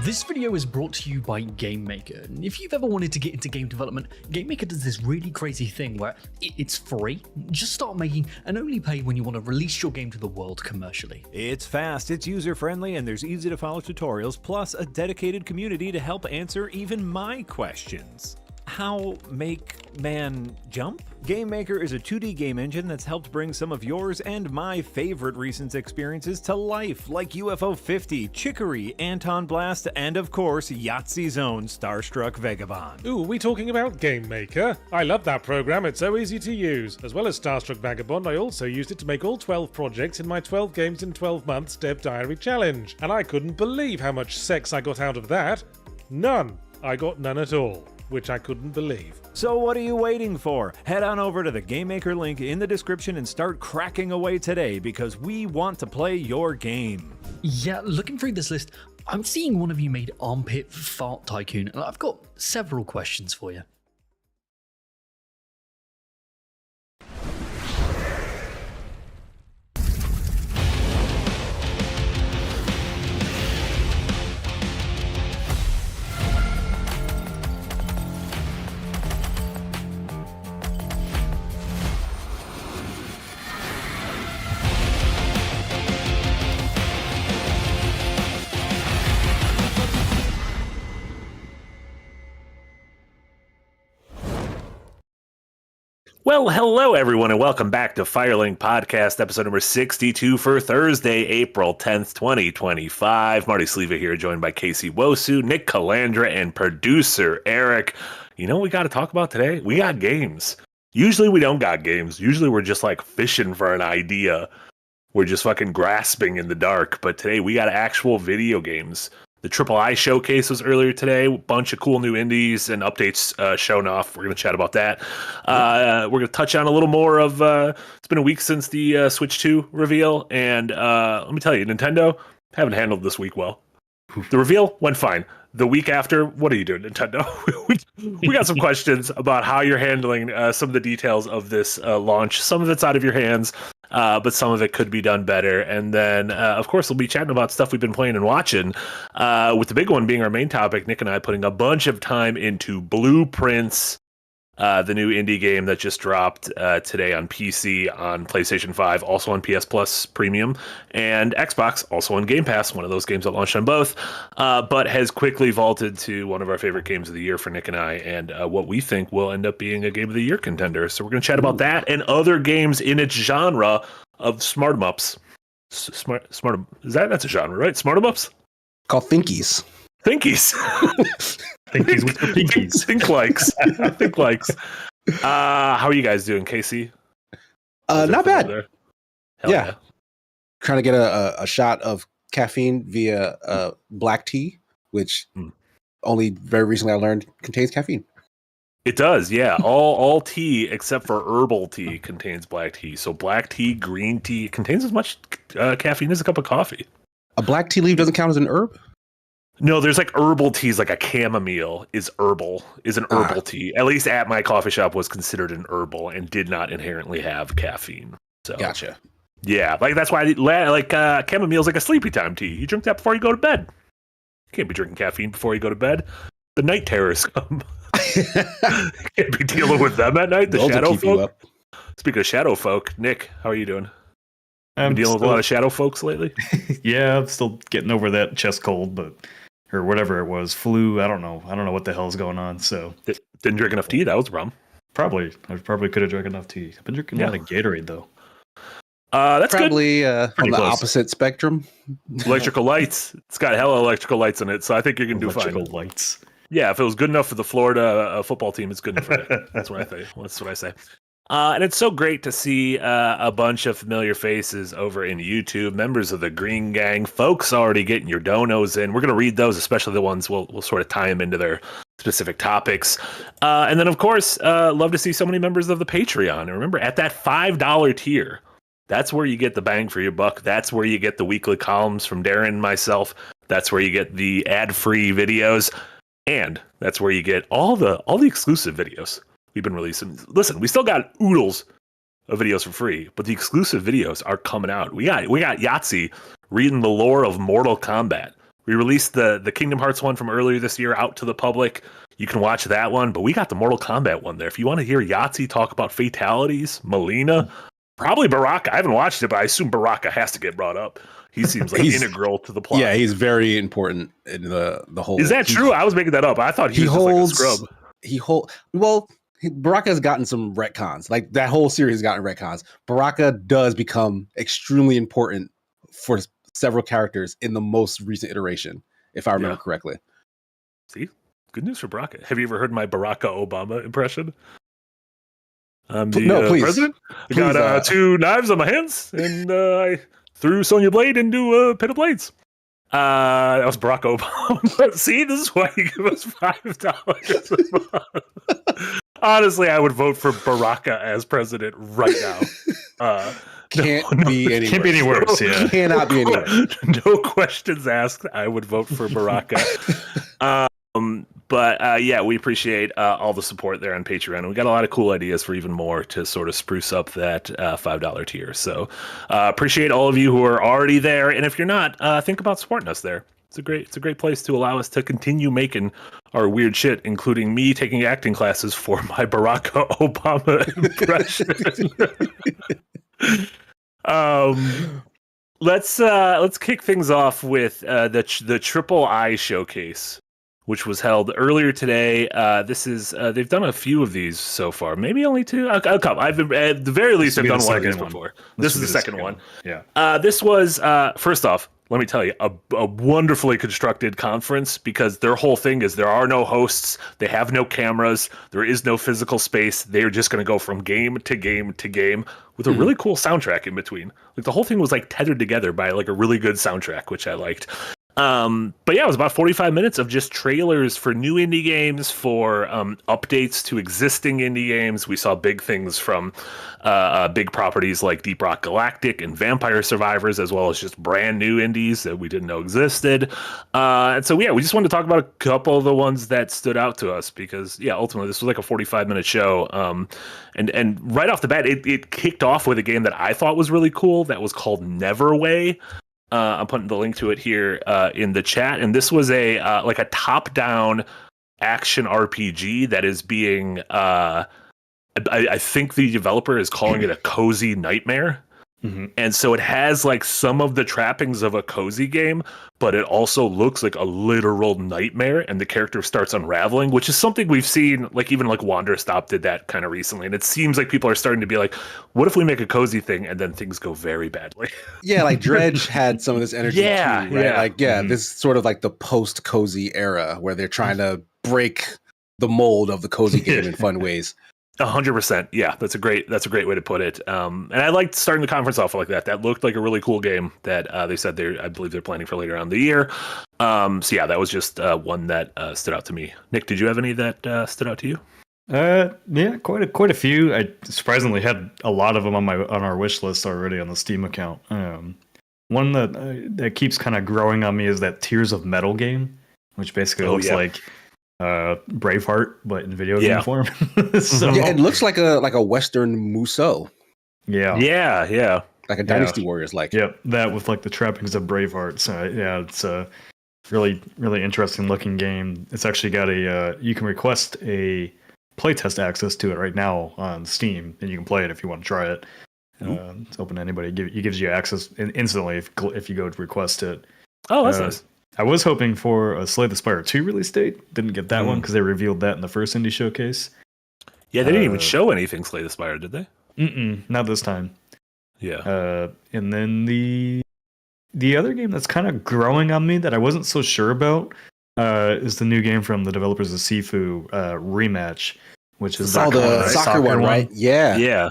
This video is brought to you by GameMaker. And if you've ever wanted to get into game development, GameMaker does this really crazy thing where it's free. Just start making and only pay when you want to release your game to the world commercially. It's fast, it's user-friendly, and there's easy-to-follow tutorials, plus a dedicated community to help answer even my questions. How make man jump? GameMaker is a 2D game engine that's helped bring some of yours and my favorite recent experiences to life, like UFO 50, Chicory, Anton Blast, and of course, Yahtzee's own Starstruck Vagabond. Ooh, we talking about GameMaker? I love that program, it's so easy to use. As well as Starstruck Vagabond, I also used it to make all 12 projects in my 12 games in 12 months Dev Diary challenge. And I couldn't believe how much sex I got out of that. None. I got none at all. Which I couldn't believe. So what are you waiting for? Head on over to the GameMaker link in the description and start cracking away today, because we want to play your game. Yeah, looking through this list, I'm seeing one of you made Armpit Fart Tycoon, and I've got several questions for you. Well, hello everyone, and welcome back to Firelink Podcast, episode number 62 for Thursday, April 10th, 2025. Marty Sleva here, joined by Casey Wosu, Nick Calandra, and producer Eric. You know what we got to talk about today? We got games. Usually we don't got games. Usually we're just like fishing for an idea. We're just fucking grasping in the dark. But today we got actual video games. The III showcase was earlier today. A bunch of cool new indies and updates shown off. We're going to chat about that. We're going to touch on a little more of... it's been a week since the Switch 2 reveal. And let me tell you, Nintendo haven't handled this week well. The reveal went fine. The week after, what are you doing, Nintendo? we got some questions about how you're handling some of the details of this launch. Some of it's out of your hands. But some of it could be done better. And then, of course, we'll be chatting about stuff we've been playing and watching, with the big one being our main topic. Nick and I putting a bunch of time into Blueprints, the new indie game that just dropped today on PC, on PlayStation 5, also on PS Plus Premium, and Xbox, also on Game Pass, one of those games that launched on both, but has quickly vaulted to one of our favorite games of the year for Nick and I, and what we think will end up being a Game of the Year contender. So we're going to chat about that and other games in its genre of Smart-em-ups. That's a genre, right? Smart-em-ups? Called Thinkies. Thinkies. Thinkies with the pinkies. Think likes. How are you guys doing, Casey? Not bad. Hell Yeah. Trying to get a shot of caffeine via black tea, which only very recently I learned contains caffeine. It does, yeah. All tea except for herbal tea contains black tea. So black tea, green tea, contains as much caffeine as a cup of coffee. A black tea leaf doesn't count as an herb? No, there's like herbal teas, like a chamomile is an herbal tea. At least at my coffee shop was considered an herbal and did not inherently have caffeine. So Gotcha. yeah, like that's why chamomile is like a sleepy time tea. You drink that before you go to bed. You can't be drinking caffeine before you go to bed. The night terrors come. Can't be dealing with them at night. The Those will shadow keep you folk. up. Speaking of shadow folk, Nick, how are you doing? I'm Been dealing with a lot of shadow folks lately? Yeah, I'm still getting over that chest cold, or whatever it was, flu. I don't know what the hell's going on. So Didn't drink enough tea. That was the problem. I probably could have drank enough tea. I've been drinking a lot of Gatorade though. That's Probably on the close. opposite spectrum. Electrical lights. It's got hella electrical lights in it, so I think you're gonna do fine. Electrical lights. Yeah, if it was good enough for the Florida football team, it's good enough for it. That's what I think. That's what I say. And it's so great to see a bunch of familiar faces over in YouTube, members of the Green Gang, folks already getting your donos in. We're going to read those, especially the ones we'll sort of tie them into their specific topics. And then, of course, love to see so many members of the Patreon. And remember, at that $5 tier, that's where you get the bang for your buck. That's where you get the weekly columns from Darren and myself. That's where you get the ad-free videos. And that's where you get all the exclusive videos we've been releasing. Listen, we still got oodles of videos for free, but the exclusive videos are coming out. We got Yahtzee reading the lore of Mortal Kombat. We released the Kingdom Hearts one from earlier this year out to the public. You can watch that one, but we got the Mortal Kombat one there. If you want to hear Yahtzee talk about fatalities, Melina, probably Baraka. I haven't watched it, but I assume Baraka has to get brought up. He seems like integral to the plot. Yeah, he's very important in the whole. Is that true? I was making that up. I thought he was just like a scrub. Baraka has gotten some retcons. Like that whole series has gotten retcons. Baraka does become extremely important for several characters in the most recent iteration, if I remember correctly. See? Good news for Baraka. Have you ever heard my Barack Obama impression? I'm the please. president. I got 2 knives on my hands, and I threw Sonya Blade into a pit of blades. That was Barack Obama. See, this is why you give us $5. Honestly, I would vote for Baraka as president right now. Can't be any worse. Yeah. Cannot be any worse. No questions asked. I would vote for Baraka. But we appreciate all the support there on Patreon. We got a lot of cool ideas for even more to sort of spruce up that $5 tier. So appreciate all of you who are already there. And if you're not, think about supporting us there. It's a great place to allow us to continue making our weird shit, including me taking acting classes for my Barack Obama impression. Let's kick things off with the Triple I showcase, which was held earlier today. This is they've done a few of these so far, maybe only 2. A couple. I've been, at the very least I've done one of these before. This is the second one. Yeah. This was first off, let me tell you, a wonderfully constructed conference, because their whole thing is there are no hosts, they have no cameras, there is no physical space. They're just going to go from game to game to game with a really cool soundtrack in between. Like the whole thing was like tethered together by like a really good soundtrack, which I liked. But yeah, it was about 45 minutes of just trailers for new indie games, for updates to existing indie games. We saw big things from big properties like Deep Rock Galactic and Vampire Survivors, as well as just brand new indies that we didn't know existed. And so, we just wanted to talk about a couple of the ones that stood out to us, because, ultimately this was like a 45-minute show. And right off the bat, it kicked off with a game that I thought was really cool that was called Neverway. I'm putting the link to it here in the chat, and this was a top-down action RPG that is being. I think the developer is calling it a cozy nightmare. Mm-hmm. And so it has like some of the trappings of a cozy game, but it also looks like a literal nightmare, and the character starts unraveling, which is something we've seen, like even like Wanderstop did that kind of recently. And it seems like people are starting to be like, what if we make a cozy thing and then things go very badly? Yeah, like Dredge had some of this energy too, right? Yeah. Like, this is sort of like the post-cozy era where they're trying to break the mold of the cozy game in fun ways. 100%. Yeah, that's a great way to put it. And I liked starting the conference off like that. That looked like a really cool game that they said I believe they're planning for later on in the year. That was just one that stood out to me. Nick, did you have any that stood out to you? Yeah, quite a few. I surprisingly had a lot of them on our wish list already on the Steam account. One that keeps kind of growing on me is that Tears of Metal game, which basically looks like Braveheart, but in video game form. So, it looks like a Western Musou. Yeah. Like a Dynasty Warriors like. Yep, that with like the trappings of Braveheart. So it's a really, really interesting looking game. It's actually got you can request a playtest access to it right now on Steam, and you can play it if you want to try it. It's open to anybody. It gives you access instantly if you go to request it. Oh, that's nice. I was hoping for a Slay the Spire 2 release date. Didn't get that one because they revealed that in the first indie showcase. Yeah, they didn't even show anything Slay the Spire, did they? Not this time. Yeah. And then the other game that's kind of growing on me that I wasn't so sure about is the new game from the developers of Sifu, Rematch, which is the soccer one, right? Yeah,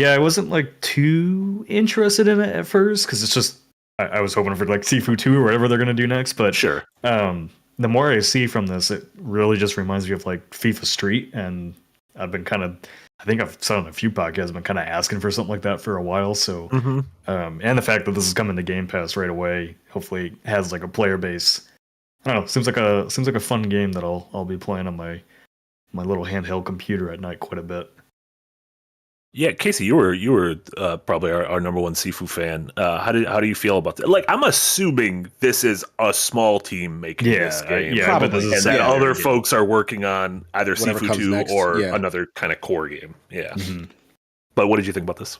I wasn't like too interested in it at first because it's just I was hoping for like Sifu 2 or whatever they're going to do next, but sure. The more I see from this, it really just reminds me of like FIFA Street, and I've been I think I've said on a few podcasts, I've been kind of asking for something like that for a while. So, and the fact that this is coming to Game Pass right away, hopefully has like a player base. I don't know. Seems like a fun game that I'll be playing on my little handheld computer at night quite a bit. Yeah, Casey, you were probably our number one Sifu fan. How do you feel about that? Like, I'm assuming this is a small team making this game, yeah, but this and is that yeah, other game. folks are working on either Whatever Sifu comes 2 next, or yeah. another kind of core game. Yeah. Mhm. But what did you think about this?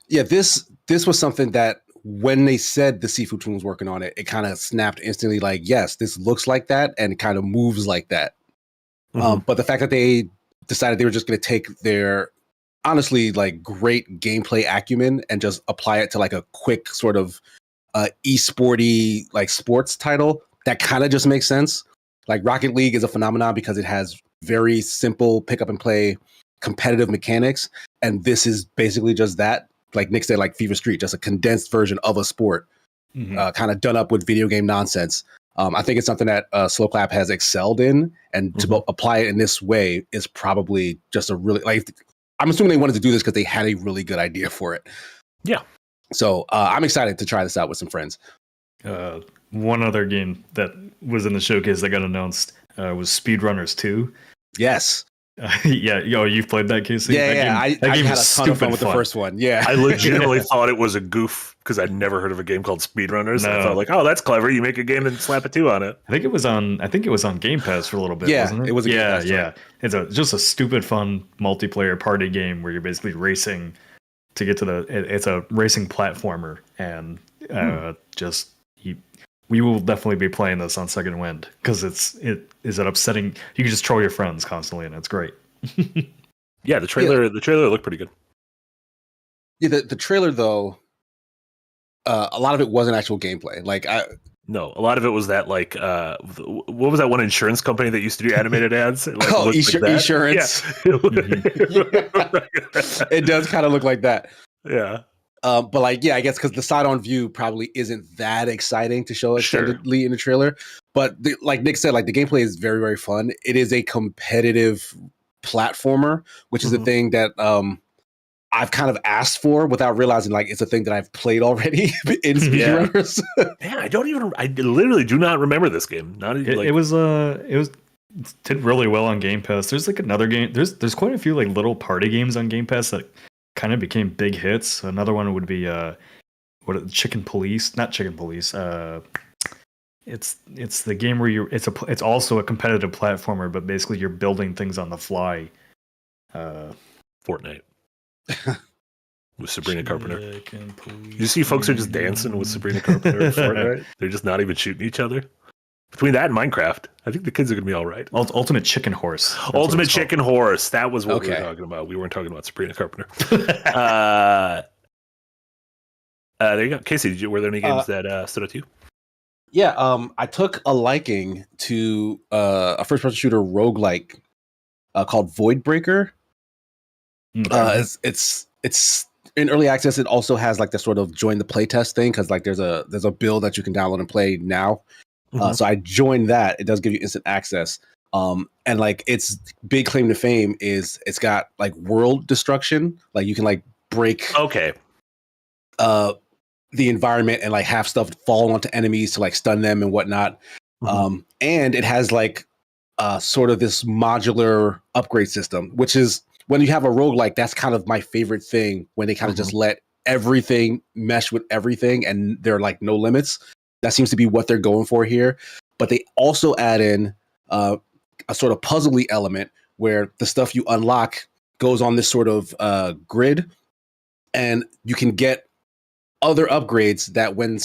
Yeah, this was something that when they said the Sifu team was working on it, it kind of snapped instantly. Like, yes, this looks like that, and it kind of moves like that. But the fact that they decided they were just going to take their honestly like great gameplay acumen and just apply it to like a quick sort of esporty like sports title, that kind of just makes sense. Like Rocket League is a phenomenon because it has very simple pick up and play competitive mechanics, and this is basically just that. Like Nick said, like FIFA Street, just a condensed version of a sport, kind of done up with video game nonsense. I think it's something that Slow Clap has excelled in, and to apply it in this way is probably just a really like. I'm assuming they wanted to do this because they had a really good idea for it. Yeah. So I'm excited to try this out with some friends. One other game that was in the showcase that got announced was Speedrunners 2. Yes. Yeah, you've played that, Casey? Yeah, that I game had a is ton of fun stupid with the first one. Yeah. I legitimately thought it was a goof because I'd never heard of a game called Speedrunners. No. I thought like, oh, that's clever. You make a game and slap a 2 on it. I think it was on Game Pass for a little bit, Yeah, wasn't it? it was a Game yeah, Pass, yeah. right. It's just a stupid fun multiplayer party game where you're basically racing to get to it's a racing platformer, and we will definitely be playing this on Second Wind because it is an upsetting. You can just troll your friends constantly, and it's great. Yeah, the trailer looked pretty good. Yeah, the trailer though, a lot of it wasn't actual gameplay. Like No, a lot of it was that like what was that one insurance company that used to do animated ads? It, like, looked like that. Insurance. Yeah. It does kind of look like that. Yeah. But like, yeah, I guess because the side-on view probably isn't that exciting to show Sure. extendedly in the trailer. But like Nick said, like the gameplay is very, very fun. It is a competitive platformer, which is a thing that I've kind of asked for without realizing like it's a thing that I've played already in speedrunners. Man, I literally do not remember this game. It did really well on Game Pass. There's like another game. There's quite a few like little party games on Game Pass that kind of became big hits. Another one would be Chicken Police, not Chicken Police. It's the game where it's also a competitive platformer, but basically you're building things on the fly. Fortnite. With Sabrina Carpenter. You see folks are just dancing with Sabrina Carpenter in Fortnite. They're just not even shooting each other. Between that and Minecraft, I think the kids are going to be all right. Ultimate Chicken Horse. Ultimate Chicken Horse. That was what we were Okay. talking about. We weren't talking about Sabrina Carpenter. There you go. Casey, were there any games that stood out to you? Yeah, I took a liking to a first-person shooter roguelike called Voidbreaker. It's in early access. It also has like the sort of join the playtest thing because like there's a build that you can download and play now. So I joined that. It does give you instant access. And like its big claim to fame is it's got like world destruction. Like you can like break the environment and like have stuff fall onto enemies to like stun them and whatnot. And it has like sort of this modular upgrade system, which is when you have a roguelike, that's kind of my favorite thing when they kind of just let everything mesh with everything and there are like no limits. That seems to be what they're going for here. But they also add in a sort of puzzly element where the stuff you unlock goes on this sort of grid, and you can get other upgrades that when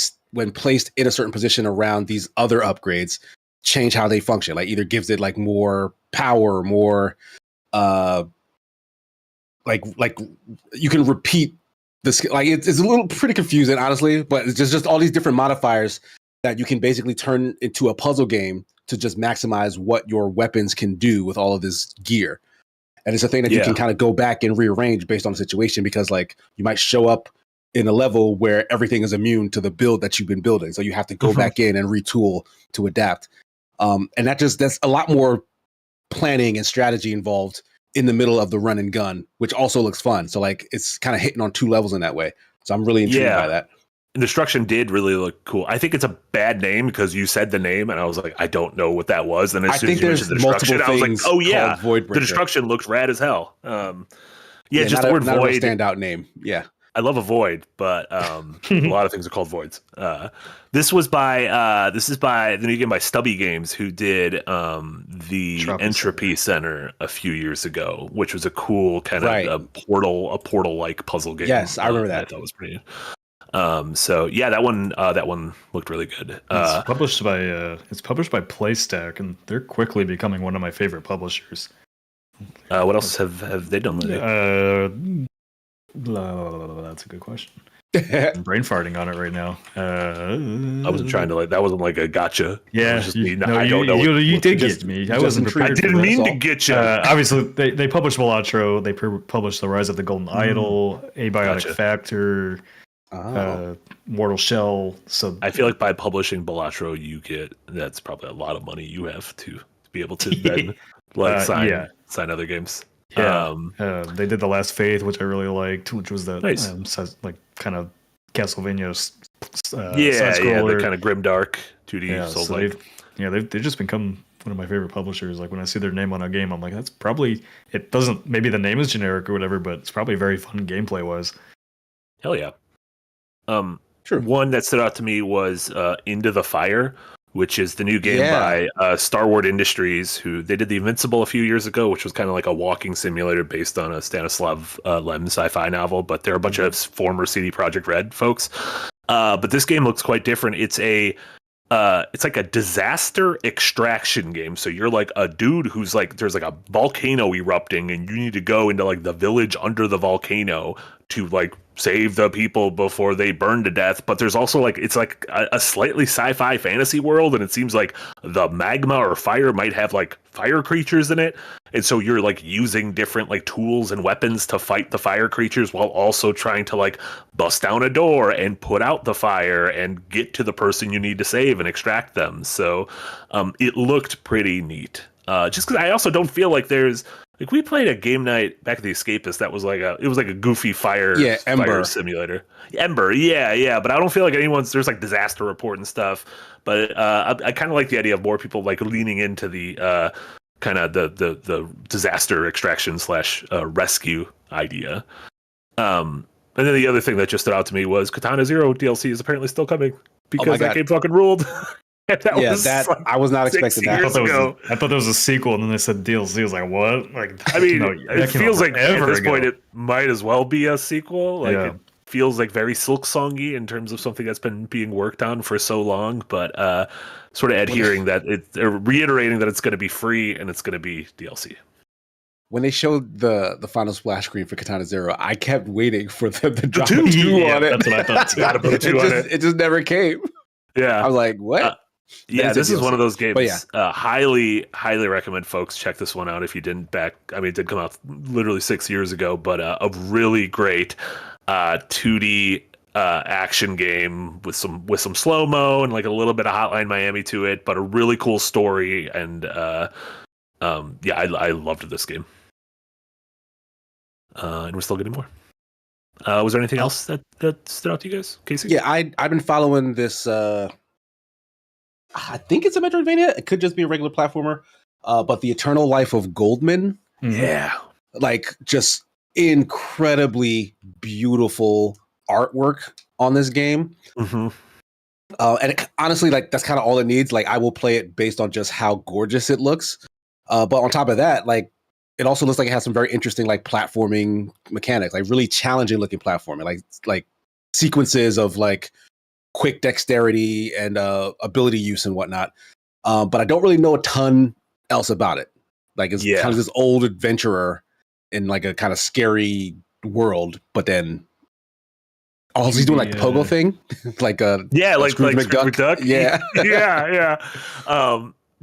placed in a certain position around these other upgrades change how they function. Like either gives it like more power, more like you can repeat this. Like it's a little pretty confusing, honestly, but it's just all these different modifiers that you can basically turn into a puzzle game to just maximize what your weapons can do with all of this gear. And it's a thing that you can kind of go back and rearrange based on the situation, because like you might show up in a level where everything is immune to the build that you've been building. So you have to go back in and retool to adapt. And that's a lot more planning and strategy involved in the middle of the run and gun, which also looks fun. So like it's kind of hitting on two levels in that way. So I'm really intrigued by that. And Destruction did really look cool. I think it's a bad name because you said the name and I was like, I don't know what that was. And as soon as you mentioned the Destruction, I was like, oh yeah, the Destruction looks rad as hell. Yeah, just the word not a real void. standout name. Yeah. I love a void, but a lot of things are called voids. This is by the new game by Stubby Games, who did the Entropy Center a few years ago, which was a cool kind of a portal like puzzle game. Yes, I remember that. I thought was pretty. So yeah, that one looked really good. It's published by PlayStack, and they're quickly becoming one of my favorite publishers. What else have they done lately? That's a good question. I'm brain farting on it right now. I wasn't trying to that wasn't like a gotcha. Yeah, just I don't know. You did get me. I wasn't prepared. I didn't mean to get you. Obviously, they published Balatro. They published The Rise of the Golden Idol, Abiotic Factor, Mortal Shell. So I feel like by publishing Balatro, that's probably a lot of money you have to be able to then sign other games. Yeah, they did The Last Faith, which I really liked, which was the kind of Castlevania the kind of grimdark 2D Souls-like. They've just become one of my favorite publishers. Like when I see their name on a game, I'm like, that's probably it. Doesn't maybe the name is generic or whatever, but it's probably very fun gameplay wise. Hell yeah. Sure. One that stood out to me was Into the Fire, which is the new game by Starward Industries, who they did The Invincible a few years ago, which was kind of like a walking simulator based on a Stanislav Lem sci-fi novel. But they're a bunch of former CD Projekt Red folks. But this game looks quite different. It's like a disaster extraction game. So you're like a dude who's like, there's like a volcano erupting, and you need to go into like the village under the volcano to like save the people before they burn to death. But there's also like, it's like a slightly sci-fi fantasy world, and it seems like the magma or fire might have like fire creatures in it, and so you're like using different like tools and weapons to fight the fire creatures while also trying to like bust down a door and put out the fire and get to the person you need to save and extract them. So it looked pretty neat, just because I also don't feel like there's like, we played a game night back at the Escapist that was like a goofy fire simulator. Ember, yeah, but I don't feel like there's like disaster report and stuff. But I kind of like the idea of more people like leaning into the kind of the disaster extraction / rescue idea. And then the other thing that just stood out to me was Katana Zero DLC is apparently still coming because that game fucking ruled. I was not expecting that. I thought there was a sequel, and then they said DLC. I was like, what? Like, I mean, it feels like at this point it might as well be a sequel. Like, it feels like very Silk Songy in terms of something that's been being worked on for so long, but sort of reiterating that it's going to be free and it's going to be DLC. When they showed the final splash screen for Katana Zero, I kept waiting for them to drop a 2 on it. That's what I thought. Gotta put a 2 on it. It just never came. Yeah, I was like, what? This is one of those games. Highly recommend folks check this one out if you didn't it did come out literally 6 years ago, but a really great 2D action game with some slow-mo and like a little bit of Hotline Miami to it, but a really cool story. And I loved this game. And we're still getting more. Was there anything else that stood out to you guys, Casey? Yeah, I've been following this. I think it's a Metroidvania. It could just be a regular platformer. But The Eternal Life of Goldman. Yeah. Like, just incredibly beautiful artwork on this game. Mm-hmm. And honestly, like, that's kind of all it needs. Like, I will play it based on just how gorgeous it looks. But on top of that, like, it also looks like it has some very interesting, like, platforming mechanics, like really challenging looking platforming, like sequences of like quick dexterity and ability use and whatnot. But I don't really know a ton else about it. Like, it's kind of this old adventurer in like a kind of scary world, but then he's doing like the pogo thing, like Scrooge McDuck.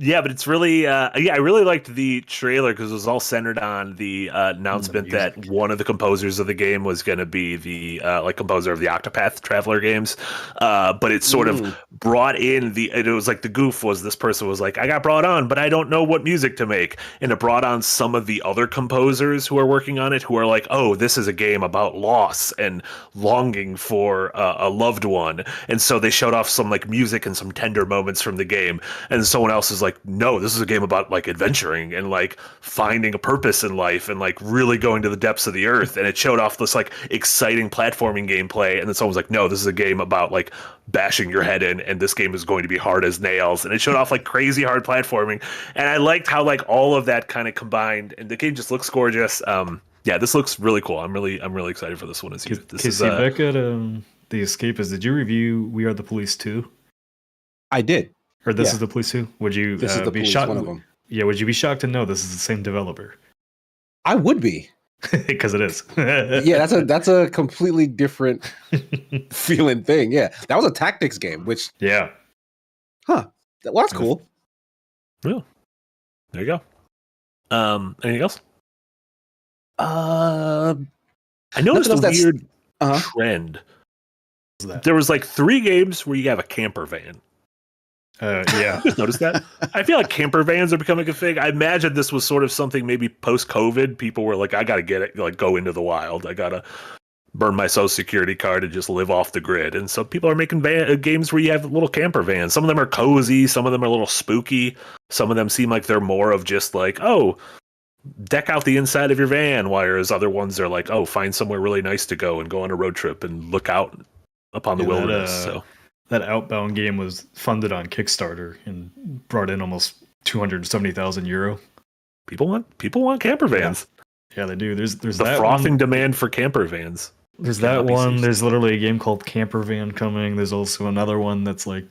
Yeah, but it's really, I really liked the trailer because it was all centered on the announcement that one of the composers of the game was going to be the composer of the Octopath Traveler games. But it sort of brought in it was like the goof was this person was like, I got brought on, but I don't know what music to make. And it brought on some of the other composers who are working on it who are like, oh, this is a game about loss and longing for a loved one. And so they showed off some like music and some tender moments from the game. And someone else is like, like, no, this is a game about like adventuring and like finding a purpose in life and like really going to the depths of the earth. And it showed off this like exciting platforming gameplay. And then someone was like, no, this is a game about like bashing your head in, and this game is going to be hard as nails. And it showed off like crazy hard platforming. And I liked how like all of that kind of combined, and the game just looks gorgeous. Yeah, this looks really cool. I'm really excited for this one. This is back at The Escapist. Did you review We Are the Police 2? I did. Or This is the Police 2? Would you This is the be police, shocked? one of them. Yeah, would you be shocked to know this is the same developer? I would be. Because it is. Yeah, that's a completely different feeling thing. Yeah, that was a tactics game, which Yeah. well, that's cool. Yeah. There you go. Anything else? I I noticed a weird Uh-huh. trend. That? There was like 3 games where you have a camper van. Yeah. Just noticed that. I feel like camper vans are becoming a thing. I imagine this was sort of something maybe post-COVID. People were like, I got to get it, like go into the wild. I got to burn my social security card and just live off the grid. And so people are making games where you have little camper vans. Some of them are cozy. Some of them are a little spooky. Some of them seem like they're more of just like, oh, deck out the inside of your van. Whereas other ones are like, oh, find somewhere really nice to go and go on a road trip and look out upon the wilderness. That Outbound game was funded on Kickstarter and brought in almost 270,000 euro. People want camper vans. Yeah, they do. There's The that frothing one. demand for camper vans. There's that one. There's literally a game called Camper Van coming. There's also another one that's like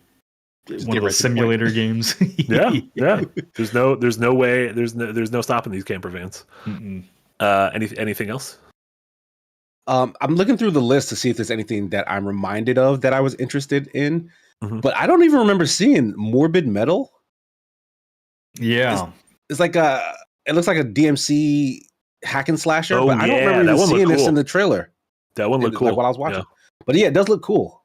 one of the simulator games. Yeah. There's no way. There's no stopping these camper vans. Mm-mm. Anything else? I'm looking through the list to see if there's anything that I'm reminded of that I was interested in, Mhm. but I don't even remember seeing Morbid Metal. Yeah. It's like it looks like a DMC hack and slasher, Oh, but I don't yeah, remember that even one looked seeing this cool. in the trailer. That one looked cool. Like while I was watching. Yeah. But yeah, it does look cool.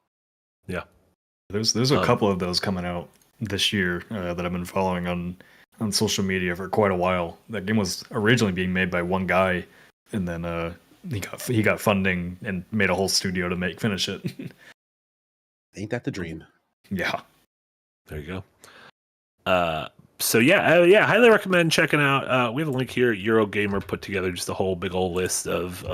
There's a couple of those coming out this year that I've been following on social media for quite a while. That game was originally being made by one guy, and then he got funding and made a whole studio to finish it. Ain't that the dream? Yeah. There you go. So yeah, highly recommend checking out. We have a link here. Eurogamer put together just a whole big old list of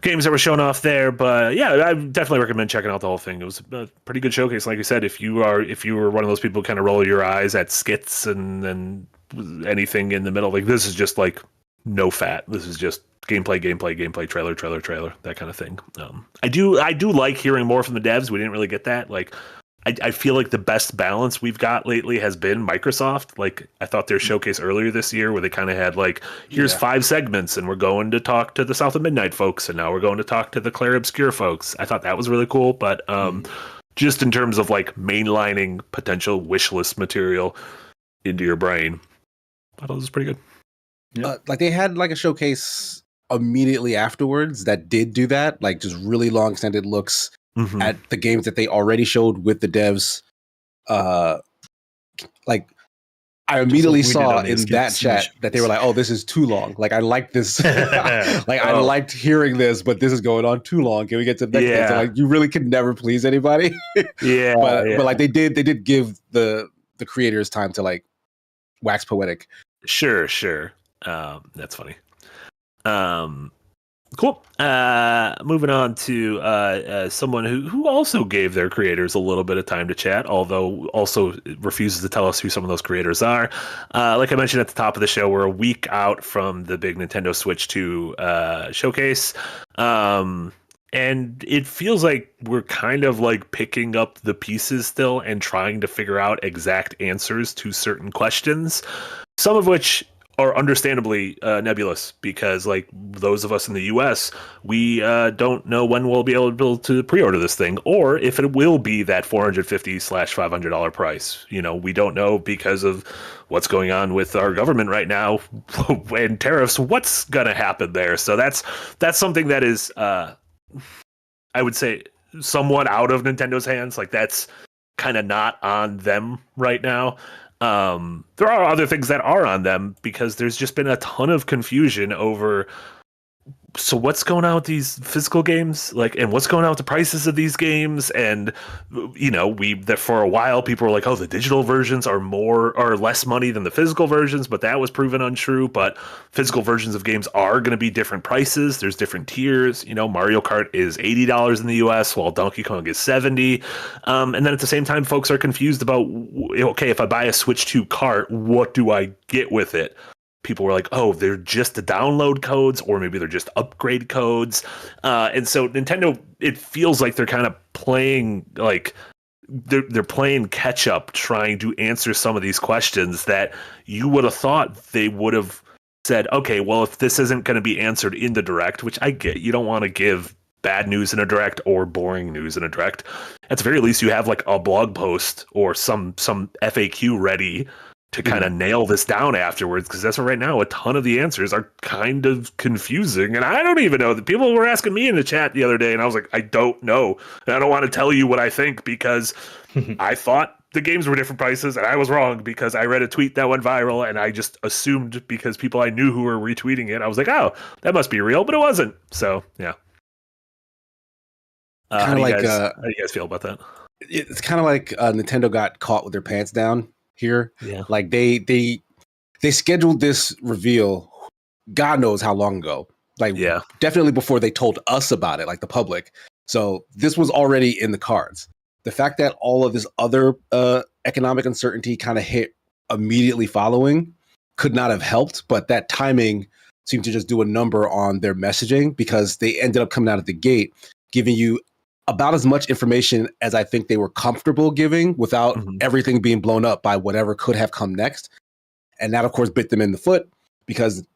games that were shown off there. But yeah, I definitely recommend checking out the whole thing. It was a pretty good showcase. Like I said, if you were one of those people who kind of roll your eyes at skits and then anything in the middle, like this is just like no fat. This is just gameplay, trailer, that kind of thing. I do like hearing more from the devs. We didn't really get that. Like, I feel like the best balance we've got lately has been Microsoft. Like, I thought their showcase earlier this year where they kind of had like, here's 5 segments and we're going to talk to the South of Midnight folks and now we're going to talk to the Claire Obscure folks. I thought that was really cool. But just in terms of like mainlining potential wish list material into your brain, I thought it was pretty good. Like they had like a showcase immediately afterwards that did do that, like just really long extended looks at the games that they already showed with the devs. Like I immediately saw in that chat that they were like, "Oh, this is too long." Like I like this. Like I liked hearing this, but this is going on too long. Can we get to the next thing? So like you really could never please anybody. But like they did give the creators time to like wax poetic. Sure. That's funny. Cool. Moving on to someone who also gave their creators a little bit of time to chat, although also refuses to tell us who some of those creators are. Like I mentioned at the top of the show, we're a week out from the big Nintendo Switch 2 showcase. And it feels like we're kind of like picking up the pieces still and trying to figure out exact answers to certain questions, some of which are understandably nebulous because like those of us in the US, we don't know when we'll be able to pre-order this thing or if it will be that $450/$500 price. You know, we don't know because of what's going on with our government right now and tariffs, what's going to happen there. So that's something that is, I would say, somewhat out of Nintendo's hands. Like that's kind of not on them right now. There are other things that are on them because there's just been a ton of confusion over so what's going on with these physical games? Like, and what's going on with the prices of these games? And that for a while people were like, oh, the digital versions are less money than the physical versions, but that was proven untrue. But physical versions of games are going to be different prices. There's different tiers. Mario Kart is $80 in the US, while Donkey Kong is $70. And then at the same time, folks are confused about, okay, if I buy a Switch 2 cart, what do I get with it? People were like, oh, they're just the download codes, or maybe they're just upgrade codes. And so Nintendo, it feels like they're kind of playing like they're playing catch up, trying to answer some of these questions that you would have thought they would have said, okay, well, if this isn't going to be answered in the direct, which I get, you don't want to give bad news in a direct or boring news in a direct. At the very least, you have like a blog post or some FAQ ready to kind of nail this down afterwards, because that's what right now a ton of the answers are kind of confusing, and I don't even know. The people were asking me in the chat the other day, and I was like, I don't know, and I don't want to tell you what I think, because I thought the games were different prices, and I was wrong because I read a tweet that went viral, and I just assumed because people I knew who were retweeting it, I was like, oh, that must be real, but it wasn't. So yeah. How do you guys feel about that? It's kind of like Nintendo got caught with their pants down here. Yeah. Like they scheduled this reveal God knows how long ago. Like definitely before they told us about it, like the public. So this was already in the cards. The fact that all of this other economic uncertainty kind of hit immediately following could not have helped, but that timing seemed to just do a number on their messaging, because they ended up coming out of the gate giving you about as much information as I think they were comfortable giving without everything being blown up by whatever could have come next. And that, of course, bit them in the foot, because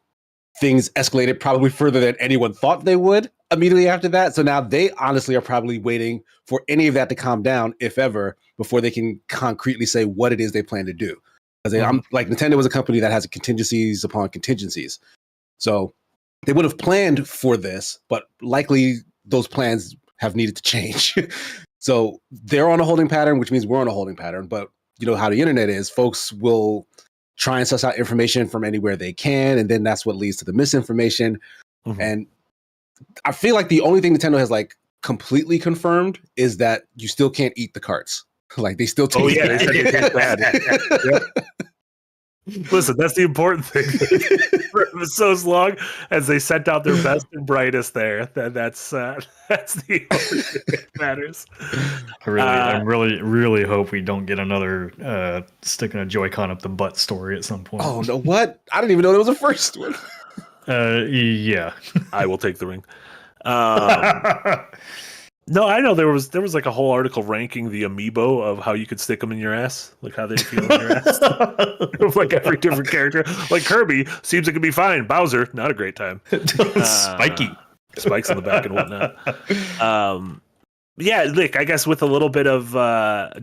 things escalated probably further than anyone thought they would immediately after that. So now they honestly are probably waiting for any of that to calm down, if ever, before they can concretely say what it is they plan to do. Because I'm like, Nintendo is a company that has contingencies upon contingencies. So they would have planned for this, but likely those plans have needed to change. So they're on a holding pattern, which means we're on a holding pattern. But you know how the internet is, folks will try and suss out information from anywhere they can, and then that's what leads to the misinformation. And I feel like the only thing Nintendo has like completely confirmed is that you still can't eat the carts. Like they still taste they said they taste bad. Listen, that's the important thing. For so long as they sent out their best and brightest there, that's the only thing that matters. I really hope we don't get another sticking a Joy-Con up the butt story at some point. Oh no! What? I didn't even know there was a first one. Yeah. I will take the ring. No, I know there was like a whole article ranking the amiibo of how you could stick them in your ass, like how they feel in your ass. Like every different character. Like Kirby seems it could be fine. Bowser, not a great time. Spiky. Spikes in the back and whatnot. Yeah, Nick, I guess with a little bit of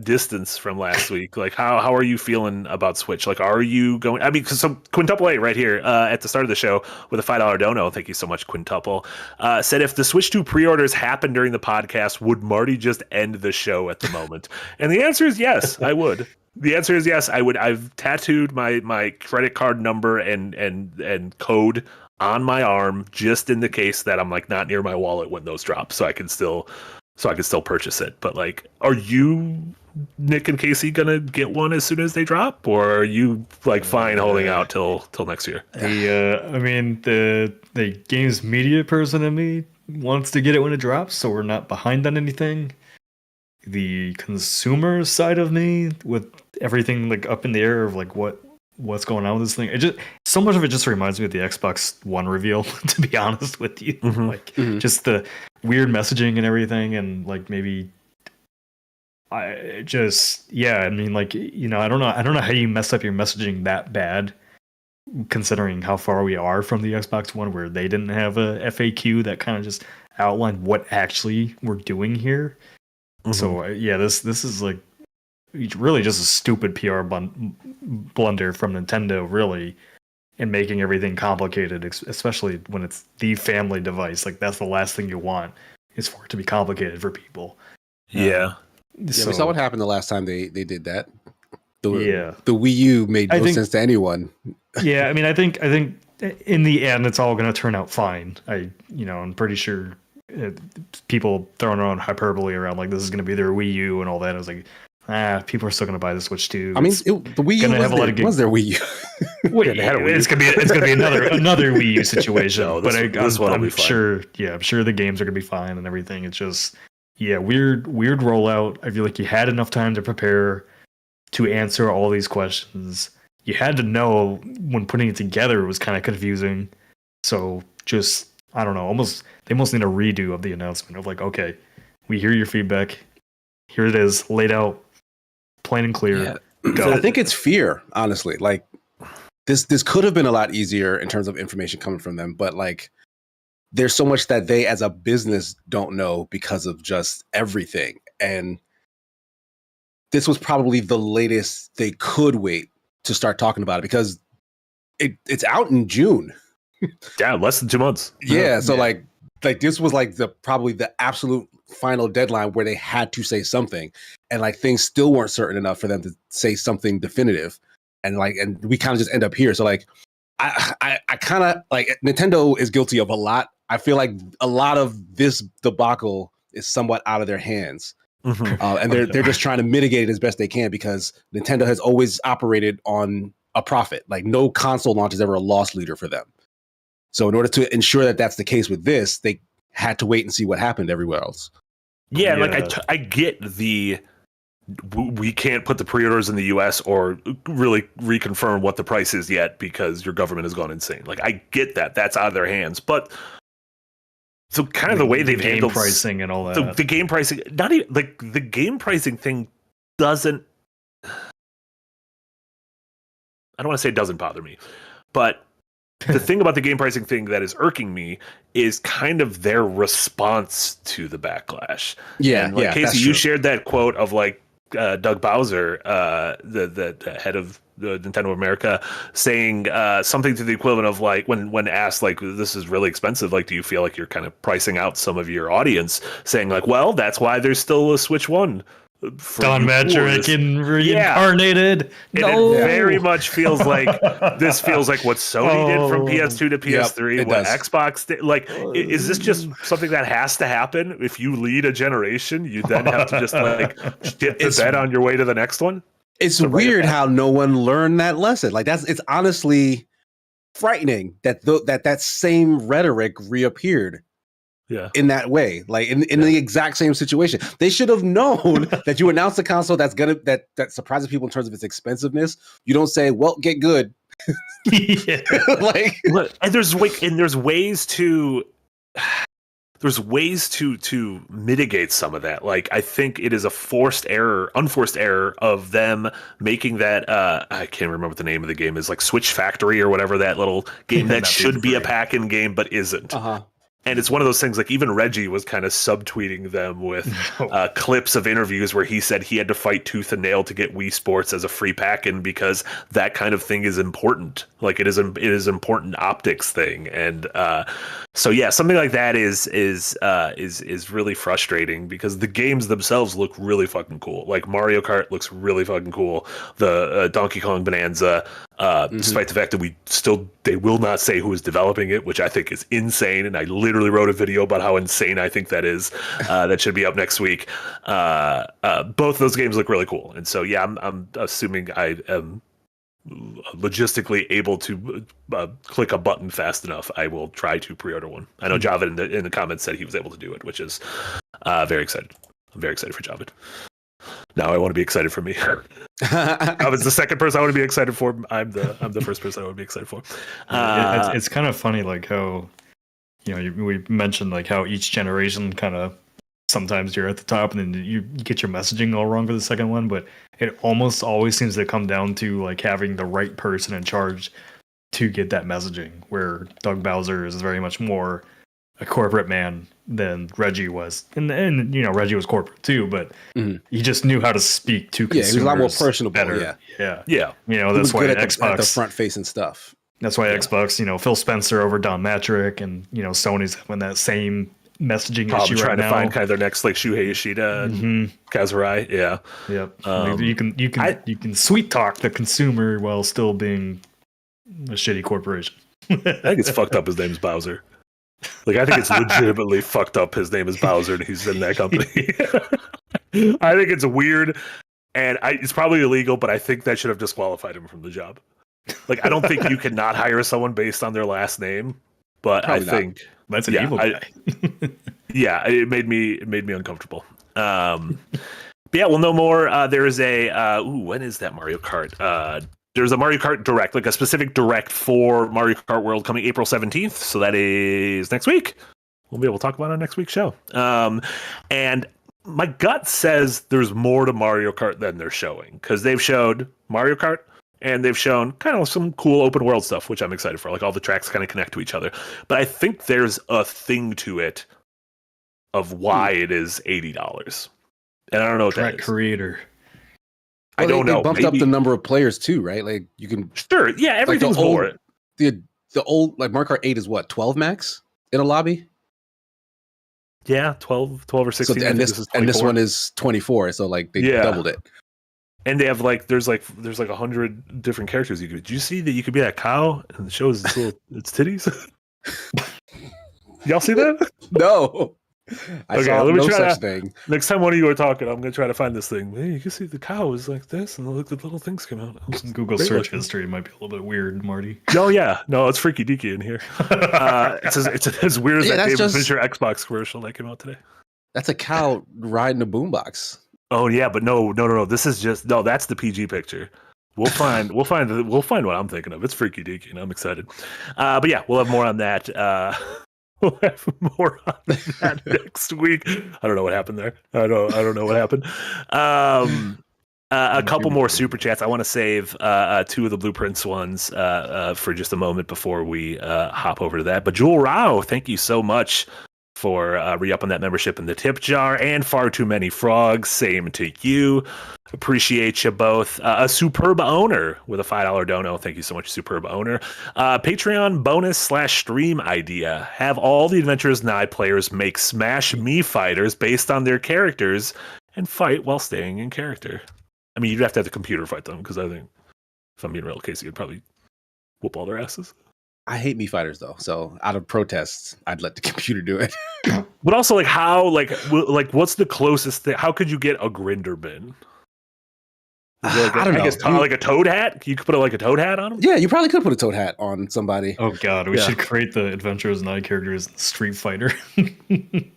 distance from last week, like how are you feeling about Switch? Like, are you going? I mean, because some Quintuple 8 right here at the start of the show with a $5 dono. Thank you so much, Quintuple. Said if the Switch 2 pre-orders happen during the podcast, would Marty just end the show at the moment? And the answer is yes, I would. The answer is yes, I would. I've tattooed my credit card number and code on my arm just in the case that I'm like not near my wallet when those drop, so I can still purchase it. But like, are you, Nick and Casey, gonna get one as soon as they drop, or are you like fine holding out till next year? I mean, the games media person in me wants to get it when it drops, so we're not behind on anything. The consumer side of me, with everything like up in the air of like what's going on with this thing, it just so much of it just reminds me of the Xbox One reveal, to be honest with you. Just the weird messaging and everything, and like maybe I mean, like, you know, I don't know how you mess up your messaging that bad, considering how far we are from the Xbox One, where they didn't have a FAQ that kind of just outlined what actually we're doing here. So this is like really just a stupid PR blunder from Nintendo, really, and making everything complicated, especially when it's the family device. Like, that's the last thing you want, is for it to be complicated for people. Yeah. So, we saw what happened the last time they did that. The Wii U made no sense to anyone. Yeah, I mean, I think in the end, it's all going to turn out fine. I'm pretty sure people throwing around hyperbole around like this is going to be their Wii U and all that. I was like, people are still going to buy the Switch too. I mean, the Wii U was their Wii U. It's gonna be another Wii U situation. No, but I'm sure. Yeah, I'm sure the games are gonna be fine and everything. It's just weird rollout. I feel like you had enough time to prepare to answer all these questions. You had to know when putting it together, it was kind of confusing. So just I don't know. They almost need a redo of the announcement of like, okay, we hear your feedback. Here it is, laid out, plain and clear. Yeah. I think it's fear, honestly. Like this could have been a lot easier in terms of information coming from them, but like there's so much that they as a business don't know because of just everything. And this was probably the latest they could wait to start talking about it because it's out in June. Yeah, less than 2 months. Yeah, so like this was like probably the absolute final deadline where they had to say something, and like things still weren't certain enough for them to say something definitive, and we kind of just end up here. So like I kind of like Nintendo is guilty of a lot. I feel like a lot of this debacle is somewhat out of their hands. And they're just trying to mitigate it as best they can because Nintendo has always operated on a profit. Like no console launch is ever a loss leader for them. So in order to ensure that that's the case with this, they had to wait and see what happened everywhere else. Yeah, like I get we can't put the pre-orders in the US or really reconfirm what the price is yet because your government has gone insane. Like I get that. That's out of their hands. But so kind of the way they've handled pricing and all that. The game pricing, not even like the game pricing thing doesn't. I don't want to say it doesn't bother me, but the thing about the game pricing thing that is irking me is kind of their response to the backlash. Yeah, and like, Casey, you shared that quote of like Doug Bowser, the head of the Nintendo of America, saying something to the equivalent of like when asked like this is really expensive, like do you feel like you're kind of pricing out some of your audience, saying like, well, that's why there's still a Switch 1. Don Matrick reincarnated. Yeah. And it very much feels like this feels like what Sony did from PS2 to PS3, what Xbox did. Like, is this just something that has to happen? If you lead a generation, you then have to just like get the bet on your way to the next one. It's weird how no one learned that lesson. Like it's honestly frightening that that same rhetoric reappeared. Yeah. In that way, like in the exact same situation, they should have known that you announce a console that's that surprises people in terms of its expensiveness. You don't say, "Well, get good." Like, and there's ways to mitigate some of that. Like, I think it is a unforced error of them making that. I can't remember what the name of the game is, like Switch Factory or whatever that little game that should be a pack-in game but isn't. And it's one of those things, like even Reggie was kind of subtweeting them with clips of interviews where he said he had to fight tooth and nail to get Wii Sports as a free pack-in because that kind of thing is important. Like it is important optics thing. And so yeah, something like that is really frustrating because the games themselves look really fucking cool. Like Mario Kart looks really fucking cool. The Donkey Kong Bonanza, despite the fact that they will not say who is developing it, which I think is insane. And I literally wrote a video about how insane I think that is. That should be up next week. Both of those games look really cool. And so, yeah, I'm assuming I am logistically able to click a button fast enough. I will try to pre-order one. I know Javid in the comments said he was able to do it, which is very excited. I'm very excited for Javid. Now I want to be excited for me. I was the second person I want to be excited for. I'm the first person I want to be excited for. It's kind of funny, like how we mentioned like how each generation kind of sometimes you're at the top and then you get your messaging all wrong for the second one, but it almost always seems to come down to like having the right person in charge to get that messaging. Where Doug Bowser is very much more a corporate man than Reggie was, and Reggie was corporate too, but he just knew how to speak to consumers. Yeah, he was a lot more personable. Better. Yeah. That's why Xbox at the front facing stuff. That's why Xbox, Phil Spencer over Don Matrick, and Sony's having that same messaging issue trying right now. To find kind of their next like Shuhei Yoshida and Kazurai. Yeah. Yep. You can sweet talk the consumer while still being a shitty corporation. I think it's fucked up his name is Bowser. Like, I think it's legitimately fucked up his name is Bowser and he's in that company. I think it's weird, and it's probably illegal, but I think that should have disqualified him from the job. Like, I don't think you can not hire someone based on their last name, but Probably I think That's an evil guy. yeah, it made me uncomfortable. But yeah, we'll know more. There is a when is that Mario Kart? There's a Mario Kart Direct, like a specific Direct for Mario Kart World coming April 17th. So that is next week. We'll be able to talk about it on next week's show. And my gut says there's more to Mario Kart than they're showing, because they've showed Mario Kart and they've shown kind of some cool open world stuff, which I'm excited for. Like, all the tracks kind of connect to each other. But I think there's a thing to it of why it is $80. And I don't know what Track that is. creator. I don't know. They bumped up Maybe- the number of players too, right? Like you can Sure, yeah, everything's old- more. the old like Mario Kart 8 is what, 12 max in a lobby? Yeah, 12 or 16. So, I and think this is and this 24. one is 24, so like they Yeah. doubled it. And they have there's 100 different characters you could. Did you see that you could be that cow and it shows its titties? Y'all see that? No. I Okay, saw let me no try such to- thing. Next time one of you are talking, I'm gonna try to find this thing. Hey, you can see the cow is like this, and look, the little things come out. Google Great search looking. history might be a little bit weird, Marty. Oh yeah, no, it's freaky deaky in here. It's as weird as Yeah, that that's David just- Fincher Xbox commercial that came out today. That's a cow riding a boombox. Oh yeah, but no. This is just that's the PG picture. We'll find what I'm thinking of. It's freaky deaky, and I'm excited. But yeah, we'll have more on that. We'll have more on that next week. I don't know what happened there. I don't know what happened. A couple more super chats. I want to save two of the Blueprints ones for just a moment before we hop over to that. But Jewel Rao, thank you so much for re-upping that membership in the tip jar, and Far Too Many Frogs, same to you. Appreciate you both. A Superb Owner with a $5 dono. Thank you so much, Superb Owner. Patreon bonus / stream idea. Have all the Adventures Nigh players make Smash Me fighters based on their characters and fight while staying in character. I mean, you'd have to have the computer fight them, because I think, if I'm being real, Casey would probably whoop all their asses. I hate me fighters though, so out of protests, I'd let the computer do it. But also, what's the closest thing? How could you get a grinder bin? Is there I don't know. I guess like a toad hat. You could put a toad hat on him. Yeah, you probably could put a toad hat on somebody. Oh god, we Yeah. should create the Adventures Night characters in Street Fighter. Street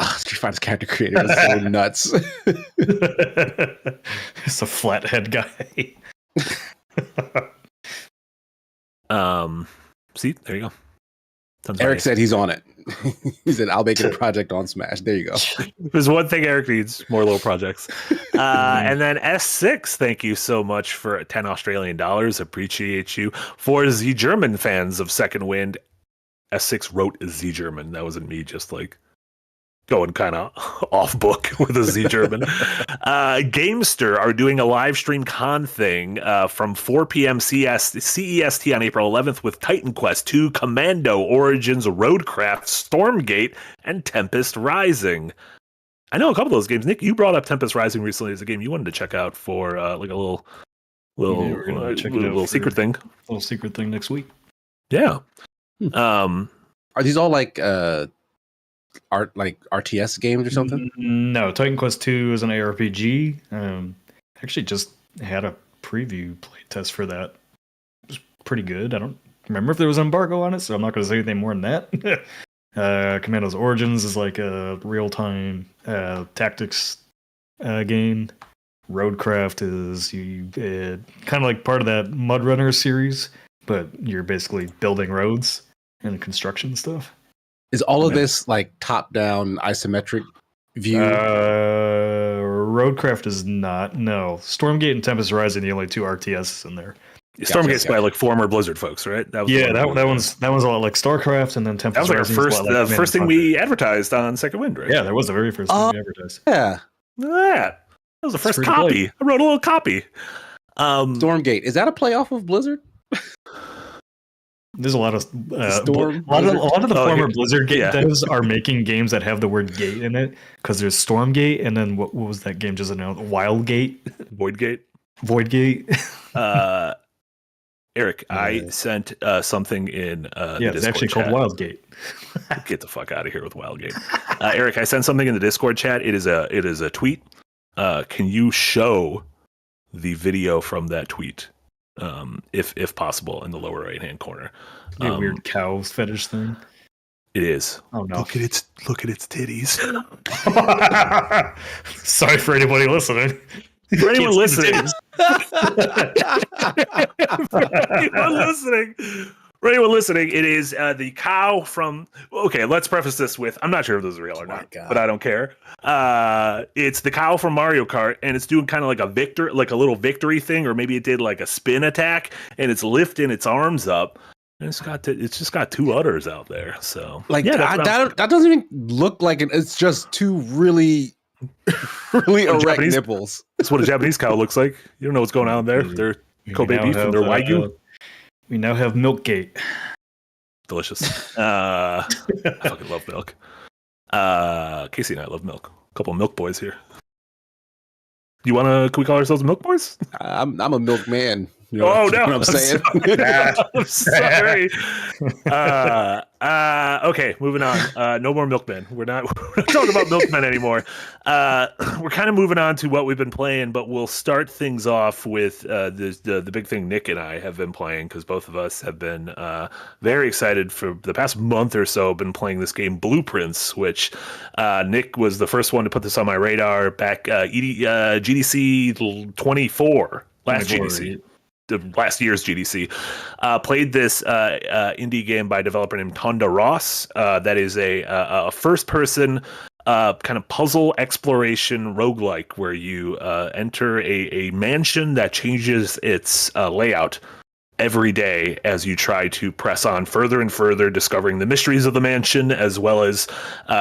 Fighter's character creator is so nuts. It's a flathead guy. See, there you go. Sounds Eric funny. said he's on it. He said, I'll make it a project on Smash. There you go. There's one thing Eric needs: more little projects. And then S6, thank you so much for 10 Australian dollars. Appreciate you. For Z German fans of Second Wind, S6 wrote Z German. That wasn't me just going kind of off book with a Z German. Gamester are doing a live stream con thing from 4 p.m. CEST on April 11th with Titan Quest 2, Commando, Origins, Roadcraft, Stormgate, and Tempest Rising. I know a couple of those games. Nick, you brought up Tempest Rising recently as a game you wanted to check out for a little we're gonna check it out little for- secret thing. Little secret thing next week. Yeah. Are these all RTS games or something? No, Titan Quest 2 is an ARPG. Actually just had a preview playtest for that. It was pretty good. I don't remember if there was an embargo on it, so I'm not going to say anything more than that. Commando's Origins is like a real-time tactics game. Roadcraft is kind of like part of that Mud Runner series, but you're basically building roads and construction stuff. Is all of this top-down isometric view? Roadcraft is not. No, Stormgate and Tempest Rising, the only two RTSs in there. Stormgate's Gotcha. by former Blizzard folks, right? That was Yeah, that one's a lot like StarCraft, and then that Tempest was our Rising. first first thing we advertised on Second Wind, right? Yeah, that was the very first thing we advertised. Yeah. Look at that. That was the first free to copy. I wrote a little copy. Stormgate. Is that a playoff of Blizzard? There's a lot of Storm- a lot of the Oh, former here- Blizzard game yeah. devs are making games that have the word "gate" in it, because there's Stormgate, and then what was that game just announced? Wildgate, Voidgate. Voidgate. Eric, I sent something in the Yeah, it's Discord actually chat. called Wildgate. Get the fuck out of here with Wildgate. Eric, I sent something in the Discord chat. It is a tweet. Can you show the video from that tweet, if possible, in the lower right hand corner? The weird cow fetish thing. It is. Oh no! Look at its titties. Sorry for anybody listening. For anyone listening, for anyone listening, it is the cow from. Okay, let's preface this with: I'm not sure if this is real or not, but I don't care. It's the cow from Mario Kart, and it's doing kind of like a little victory thing, or maybe it did like a spin attack, and it's lifting its arms up. And it's just got two udders out there. So like that doesn't even look like it. It's just two really erect Japanese nipples. That's what a Japanese cow looks like. You don't know what's going on there. They're Kobe beef and they're Wagyu. We now have Milkgate. Delicious. I fucking love milk. Casey and I love milk. A couple of milk boys here. Can we call ourselves milk boys? I'm a milk man. You know, no! what I'm saying. I'm sorry. Okay, moving on. No more milkmen. We're not talking about milkmen anymore. We're kind of moving on to what we've been playing, but we'll start things off with the big thing Nick and I have been playing, because both of us have been very excited for the past month or so. Been playing this game Blueprints, which Nick was the first one to put this on my radar back GDC 24 last GDC. The last year's GDC, played this indie game by a developer named Tonda Ross. That is a first-person kind of puzzle exploration roguelike where you enter a mansion that changes its layout every day as you try to press on further and further, discovering the mysteries of the mansion, as well as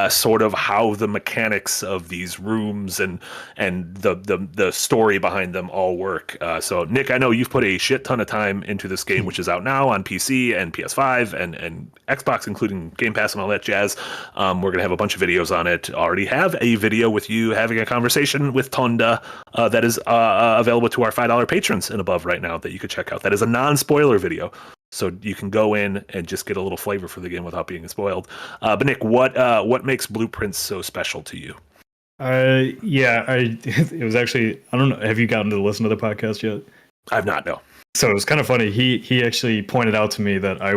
sort of how the mechanics of these rooms and the story behind them all work. So Nick, I know you've put a shit ton of time into this game, which is out now on PC and PS5 and Xbox, including Game Pass and all that jazz. We're going to have a bunch of videos on it. Already have a video with you having a conversation with Tonda that is available to our $5 patrons and above right now that you could check out. That is a non-spoiler video, so you can go in and just get a little flavor for the game without being spoiled. But Nick, what makes Blueprints so special to you? It was actually, I don't know, have you gotten to listen to the podcast yet? I've not, no. So it was kind of funny. He actually pointed out to me that I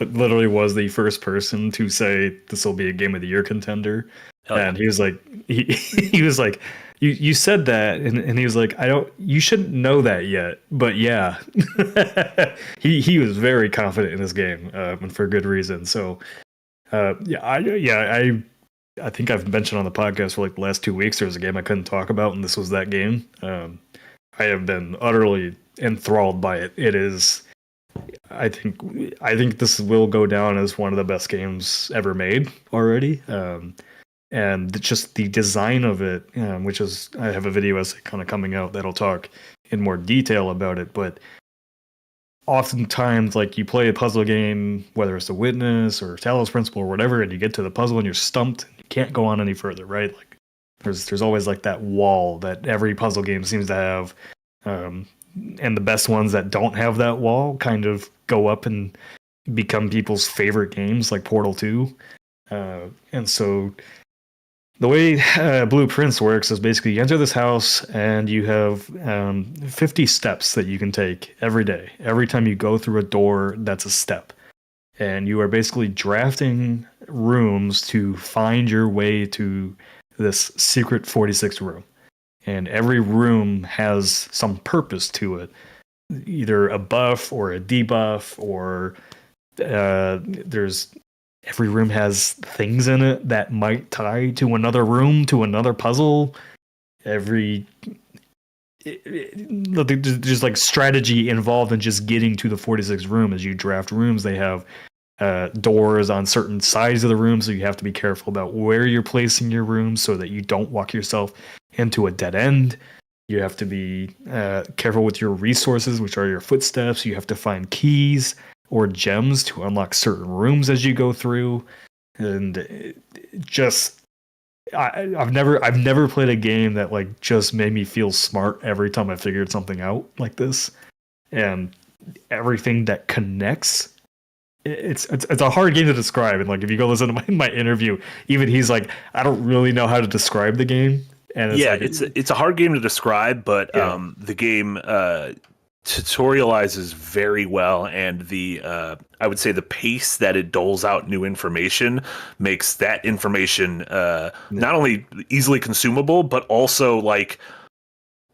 literally was the first person to say this will be a Game of the Year contender. And he was like, he was like, you said that, and he was like, you shouldn't know that yet, but yeah. he was very confident in this game, and for good reason. So I think I've mentioned on the podcast for like the last 2 weeks there was a game I couldn't talk about, and this was that game. I have been utterly enthralled by it. It is, I think this will go down as one of the best games ever made already. And just the design of it, which is, I have a video essay kind of coming out that'll talk in more detail about it. But oftentimes, like, you play a puzzle game, whether it's The Witness or Talos Principle or whatever, and you get to the puzzle and you're stumped, and you can't go on any further, right? Like, there's always like that wall that every puzzle game seems to have, and the best ones that don't have that wall kind of go up and become people's favorite games, like Portal 2. And so the way Blueprints works is basically you enter this house and you have 50 steps that you can take every day. Every time you go through a door, that's a step. And you are basically drafting rooms to find your way to this secret 46 room. And every room has some purpose to it. Either a buff or a debuff, or every room has things in it that might tie to another room, to another puzzle. There's like strategy involved in just getting to the 46th room. As you draft rooms, they have doors on certain sides of the room, so you have to be careful about where you're placing your rooms so that you don't walk yourself into a dead end. You have to be careful with your resources, which are your footsteps. You have to find keys or gems to unlock certain rooms as you go through. And I've never played a game that like just made me feel smart every time I figured something out like this. And everything that connects. It's a hard game to describe, and like if you go listen to my interview, even he's like, I don't really know how to describe the game. And it's a hard game to describe, but the game tutorializes very well, and the I would say the pace that it doles out new information makes that information not only easily consumable, but also like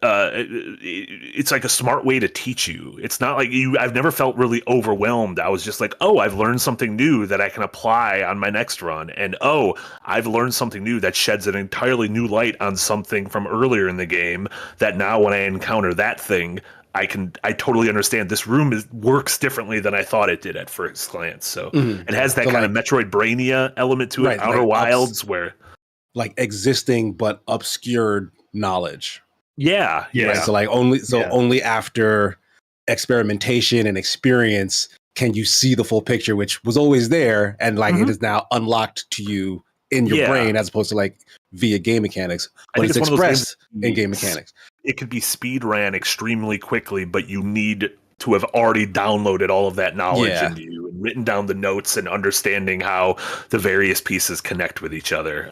it's like a smart way to teach you. It's not like I've never felt really overwhelmed. I was just like, oh, I've learned something new that I can apply on my next run. And oh, I've learned something new that sheds an entirely new light on something from earlier in the game that now when I encounter that thing, I totally understand this room works differently than I thought it did at first glance. So it has that kind of Metroid Brainia element to it, Outer Wilds, where like existing but obscured knowledge. Yeah. Right? So like only after experimentation and experience can you see the full picture, which was always there, and like it is now unlocked to you in your brain as opposed to like via game mechanics, but it's expressed in game mechanics. It could be speed ran extremely quickly, but you need to have already downloaded all of that knowledge into you and written down the notes and understanding how the various pieces connect with each other.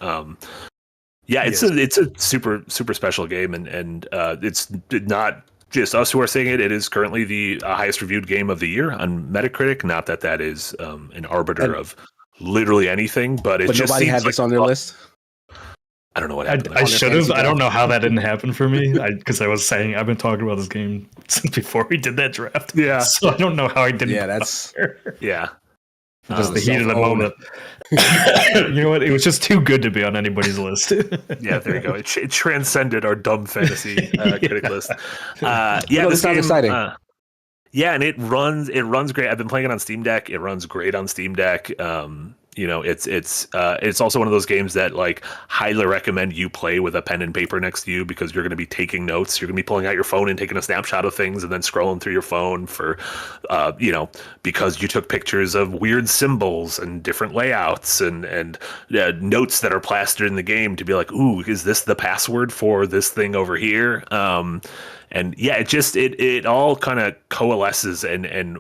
It's a super special game, and it's not just us who are saying it. It is currently the highest reviewed game of the year on Metacritic. Not that is an arbiter of literally anything, but it just nobody seems had this on their list. I don't know what happened. I should have. I don't know how that didn't happen for me because I was saying I've been talking about this game since before we did that draft. Yeah, so I don't know how I didn't. Yeah, that's just the heat of the moment. You know what? It was just too good to be on anybody's list. Yeah, there you go. It transcended our dumb fantasy critic list. This sounds exciting. And it runs great. I've been playing it on Steam Deck. It runs great on Steam Deck. It's also one of those games that like highly recommend you play with a pen and paper next to you, because you're going to be taking notes. You're going to be pulling out your phone and taking a snapshot of things and then scrolling through your phone for, because you took pictures of weird symbols and different layouts and notes that are plastered in the game to be like, ooh, is this the password for this thing over here? It all kind of coalesces and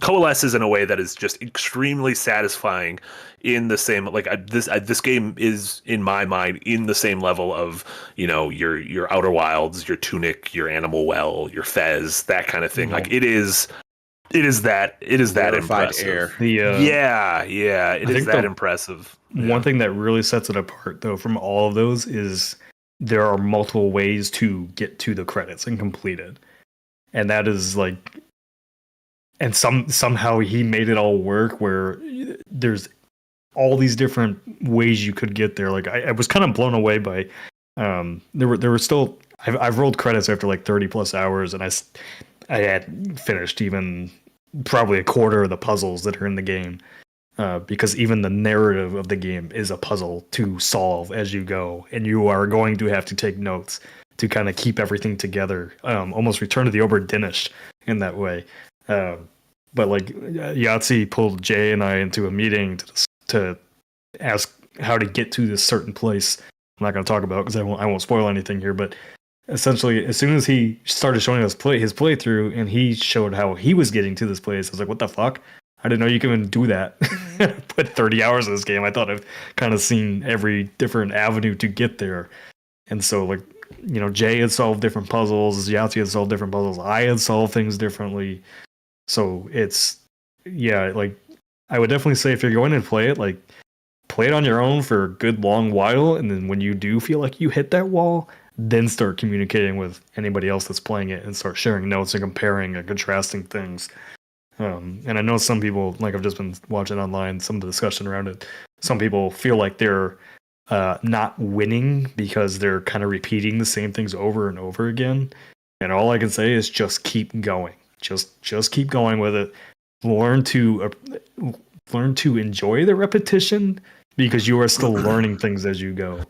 coalesces in a way that is just extremely satisfying. In the same this game is in my mind in the same level of your Outer Wilds, your Tunic, your Animal Well, your Fez, that kind of thing. Like it is that impressive. Air. It is that impressive. One thing that really sets it apart though from all of those is there are multiple ways to get to the credits and complete it, and that is like. And somehow he made it all work where there's all these different ways you could get there. Like I was kind of blown away by there were still I've rolled credits after like 30 plus hours, and I had finished even probably a quarter of the puzzles that are in the game, because even the narrative of the game is a puzzle to solve as you go, and you are going to have to take notes to kind of keep everything together. Almost Return to the Obra Dinish in that way. But like Yahtzee pulled Jay and I into a meeting to ask how to get to this certain place. I'm not going to talk about because I won't spoil anything here. But essentially, as soon as he started showing us his playthrough and he showed how he was getting to this place, I was like, "What the fuck? I didn't know you can even do that." Put 30 hours in this game. I thought I've kind of seen every different avenue to get there, and so like Jay had solved different puzzles, Yahtzee had solved different puzzles, I had solved things differently. So it's, like I would definitely say if you're going to play it, like play it on your own for a good long while. And then when you do feel like you hit that wall, then start communicating with anybody else that's playing it and start sharing notes and comparing and contrasting things. And I know some people, like I've just been watching online, some of the discussion around it, some people feel like they're not winning because they're kind of repeating the same things over and over again. And all I can say is just keep going. Just keep going with it. Learn to enjoy the repetition, because you are still learning things as you go.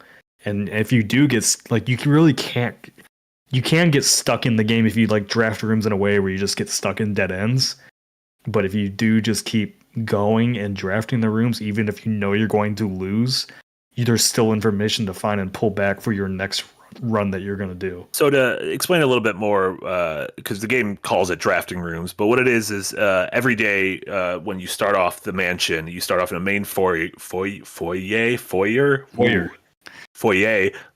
And if you do get you can get stuck in the game if you like draft rooms in a way where you just get stuck in dead ends. But if you do just keep going and drafting the rooms, even if you know you're going to lose, there's still information to find and pull back for your next run. run that you're going to do. So to explain a little bit more, because the game calls it drafting rooms, but what it is every day when you start off the mansion, you start off in a main foyer.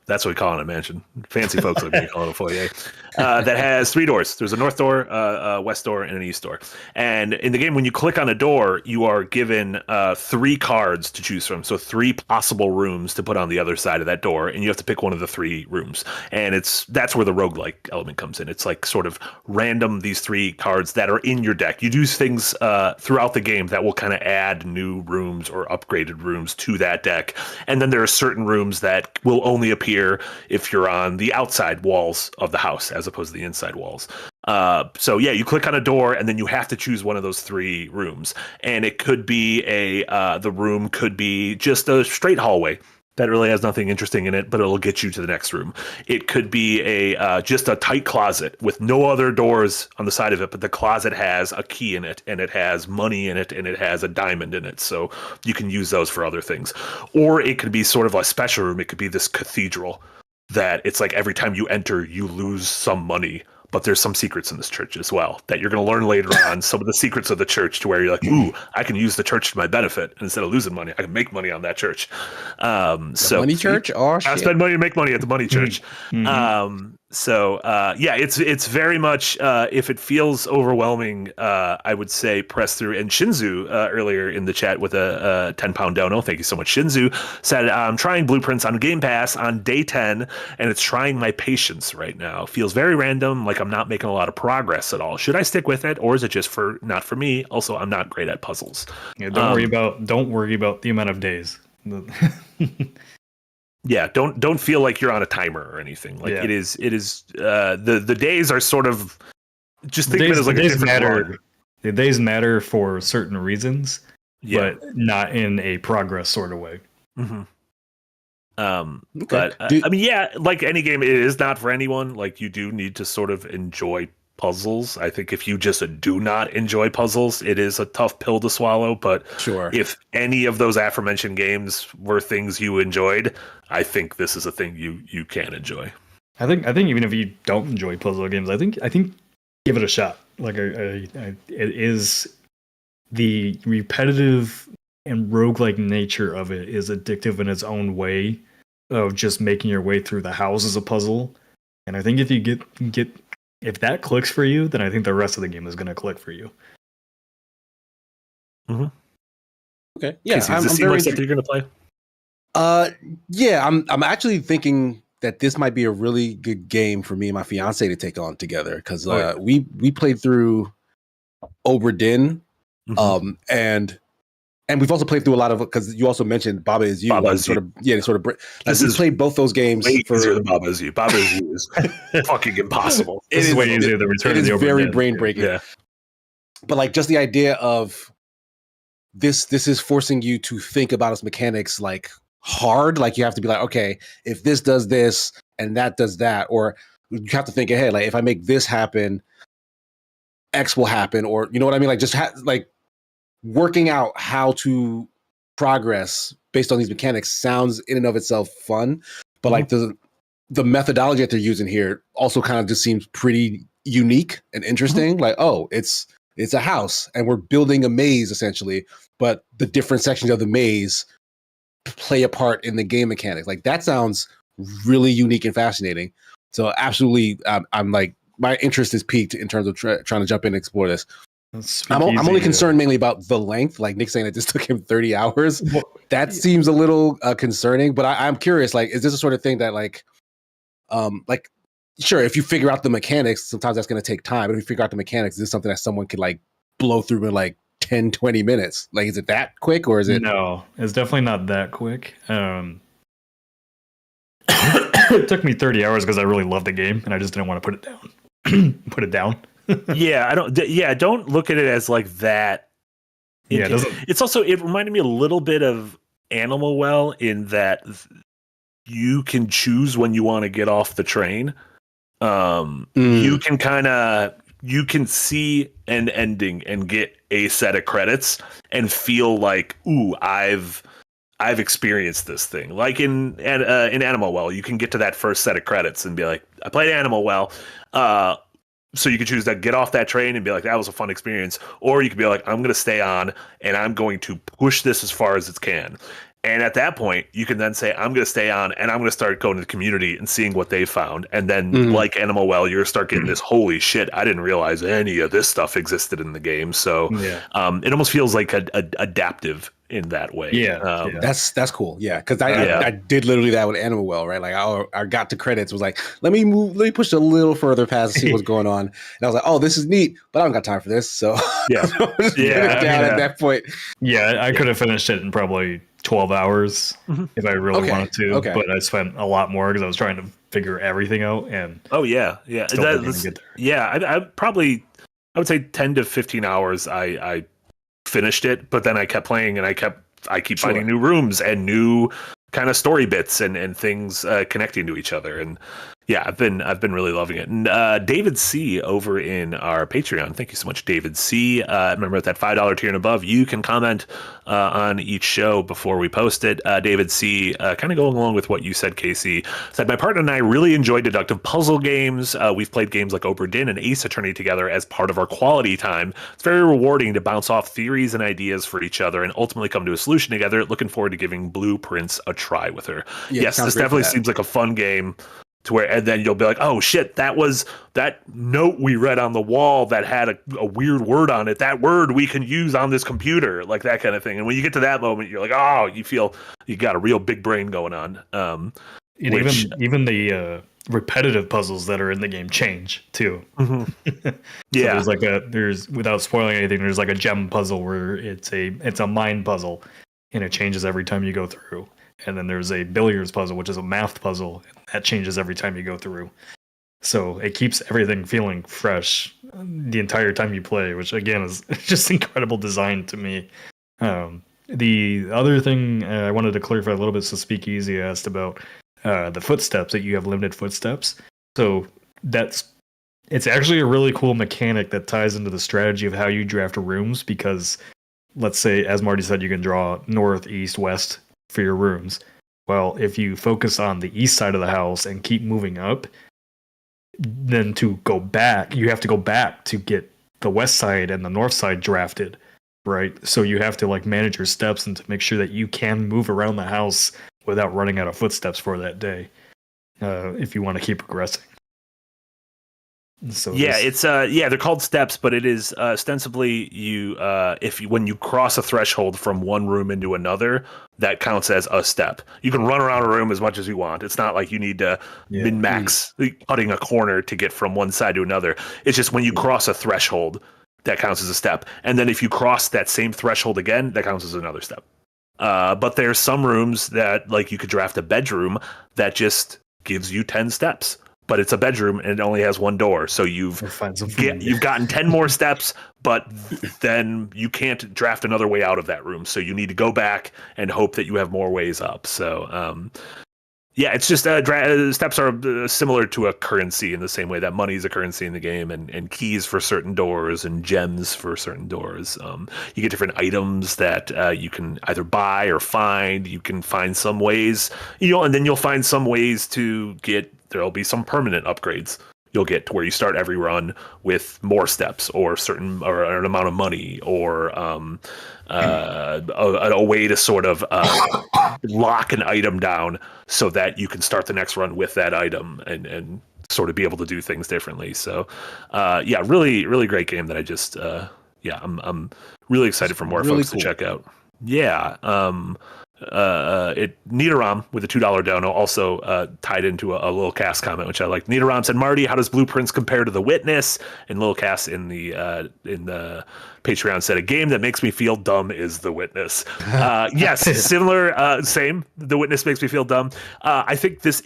That's what we call it in a mansion. Fancy folks like me call it a foyer. That has 3 doors. There's a north door, a west door, and an east door. And in the game, when you click on a door, you are given 3 cards to choose from. So 3 possible rooms to put on the other side of that door, and you have to pick one of the 3 rooms. And that's where the roguelike element comes in. It's like sort of random, these 3 cards that are in your deck. You do things throughout the game that will kind of add new rooms or upgraded rooms to that deck. And then there are certain rooms that will only appear if you're on the outside walls of the house as opposed to the inside walls. So yeah, you click on a door and then you have to choose one of those 3 rooms. And it could be the room could be just a straight hallway that really has nothing interesting in it, but it'll get you to the next room. It could be just a tight closet with no other doors on the side of it, but the closet has a key in it, and it has money in it, and it has a diamond in it, so you can use those for other things. Or it could be sort of a special room. It could be this cathedral that it's like every time you enter, you lose some money. But there's some secrets in this church as well that you're going to learn later on. Some of the secrets of the church to where you're like, ooh, I can use the church to my benefit. And instead of losing money, I can make money on that church. So money church? Oh, shit. I spend money to make money at the money church. Mm-hmm. Yeah, it's very much, if it feels overwhelming, I would say press through. And Shinzu earlier in the chat with a 10-pound dono, thank you so much, Shinzu, said, I'm trying Blueprints on Game Pass on day 10, and it's trying my patience right now. Feels very random, like I'm not making a lot of progress at all. Should I stick with it, or is it just not for me? Also, I'm not great at puzzles. Yeah, don't worry about the amount of days. Yeah, don't feel like you're on a timer or anything. Like it is the days are sort of just think of it as like a different matter. The days matter for certain reasons, but not in a progress sort of way. Mm-hmm. Okay. But I mean, yeah, like any game, it is not for anyone. Like you do need to sort of enjoy puzzles. I think if you just do not enjoy puzzles, it is a tough pill to swallow. But sure, if any of those aforementioned games were things you enjoyed, I think this is a thing you can enjoy. I think even if you don't enjoy puzzle games, I think give it a shot. Like it is the repetitive and roguelike nature of it is addictive in its own way of just making your way through the house as a puzzle. And I think if you get if that clicks for you, then I think the rest of the game is going to click for you. Mm-hmm. Okay. Yeah. Casey, does this seem like something you're going to play? Yeah. I'm actually thinking that this might be a really good game for me and my fiance to take on together because we played through Obra Dinn, and we've also played through a lot of because you also mentioned Baba Is You. We played both those games. Way easier than Baba Is You. Baba Is You is fucking impossible. It is way easier than Return of the Obra Dinn. Very brain breaking. Yeah. But like just the idea of this is forcing you to think about its mechanics like hard. Like you have to be like, okay, if this does this and that does that, or you have to think ahead. Like if I make this happen, X will happen, or you know what I mean? Like just working out how to progress based on these mechanics sounds in and of itself fun, but like the methodology that they're using here also kind of just seems pretty unique and interesting. Like, oh, it's a house and we're building a maze essentially, but the different sections of the maze play a part in the game mechanics. Like that sounds really unique and fascinating. So absolutely, I'm like, my interest is piqued in terms of trying to jump in and explore this. I'm only concerned mainly about the length. Like Nick saying that this took him 30 hours. That seems a little concerning, but I'm curious, like, is this a sort of thing that like, sure, if you figure out the mechanics, sometimes that's going to take time. But if you figure out the mechanics, is this something that someone could like blow through in like 10, 20 minutes? Like, is it that quick or is it? No, it's definitely not that quick. It took me 30 hours because I really loved the game and I just didn't want to put it down. Don't look at it as like that. It's also, it reminded me a little bit of Animal Well in that you can choose when you want to get off the train. You can see an ending and get a set of credits and feel like, ooh, I've I've experienced this thing. Like in Animal Well, you can get to that first set of credits and be like, I played Animal Well. So you can choose to get off that train and be like, that was a fun experience. Or you could be like, I'm going to stay on and I'm going to push this as far as it can. And at that point, you can then say, I'm going to stay on and I'm going to start going to the community and seeing what they found. And then, like Animal Well, you're going to start getting this, holy shit, I didn't realize any of this stuff existed in the game. So it almost feels like adaptive in that way. That's cool. Yeah, because I did literally that with Animal Well, right? Like I got to credits, was like, let me push a little further past to see what's going on. And I was like, oh, this is neat, but I don't got time for this. So at that point. Yeah, I could have finished it in probably 12 hours if I really wanted to, but I spent a lot more because I was trying to figure everything out. And I would say 10 to 15 hours. I finished it, but then I kept playing and I keep finding new rooms and new kind of story bits and things connecting to each other. And yeah, I've been really loving it. And David C over in our Patreon, thank you so much, David C. Remember, at that $5 tier and above, you can comment on each show before we post it. David C, kind of going along with what you said, Casey, said, my partner and I really enjoy deductive puzzle games. We've played games like Obra Dinn and Ace Attorney together as part of our quality time. It's very rewarding to bounce off theories and ideas for each other and ultimately come to a solution together. Looking forward to giving Blueprints a try with her. Yes, this definitely seems like a fun game. To where, and then you'll be like, oh shit, that was that note we read on the wall that had a weird word on it. That word we can use on this computer, like that kind of thing. And when you get to that moment, you're like, oh, you feel you got a real big brain going on. Even the repetitive puzzles that are in the game change too. So there's without spoiling anything, there's like a gem puzzle where it's a mind puzzle, and it changes every time you go through. And then there's a billiards puzzle, which is a math puzzle. That changes every time you go through. So it keeps everything feeling fresh the entire time you play, which again is just incredible design to me. The other thing I wanted to clarify a little bit, so Speakeasy asked about the footsteps, that you have limited footsteps. So it's actually a really cool mechanic that ties into the strategy of how you draft rooms, because let's say, as Marty said, you can draw north, east, west for your rooms. Well, if you focus on the east side of the house and keep moving up, then to go back, you have to go back to get the west side and the north side drafted, right? So you have to like manage your steps and to make sure that you can move around the house without running out of footsteps for that day, if you want to keep progressing. So they're called steps, but it is ostensibly when you cross a threshold from one room into another, that counts as a step. You can run around a room as much as you want. It's not like you need to min-max cutting a corner to get from one side to another. It's just when you cross a threshold, that counts as a step. And then if you cross that same threshold again, that counts as another step. But there's some rooms that, like, you could draft a bedroom that just gives you 10 steps. But it's a bedroom and it only has one door. So you've gotten 10 more steps, but then you can't draft another way out of that room. So you need to go back and hope that you have more ways up. So, it's just steps are similar to a currency in the same way that money is a currency in the game, and keys for certain doors and gems for certain doors. You get different items that you can either buy or find. You can find some ways, and then you'll find some ways to get. There'll be some permanent upgrades you'll get to where you start every run with more steps or an amount of money or a way to sort of lock an item down so that you can start the next run with that item and sort of be able to do things differently. So really, really great game that I just I'm really excited for more folks to check out. Nidoram with a $2 dono also tied into a Lil Cass comment, which I liked. Nidoram said, Marty, how does Blueprints compare to The Witness? And Lil Cass in the Patreon said, a game that makes me feel dumb is The Witness. Yes, similar, same. The Witness makes me feel dumb. I think this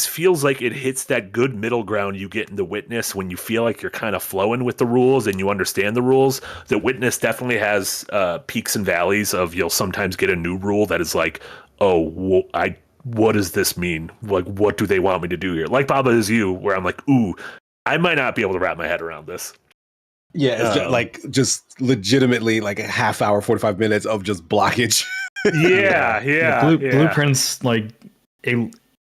feels like it hits that good middle ground you get in The Witness when you feel like you're kind of flowing with the rules and you understand the rules. The Witness definitely has peaks and valleys of you'll sometimes get a new rule that is like, oh, what does this mean? Like, what do they want me to do here? Like Baba Is You, where I'm like, ooh, I might not be able to wrap my head around this. Yeah, it's just legitimately like a half hour, 45 minutes of just blockage. Blueprints, like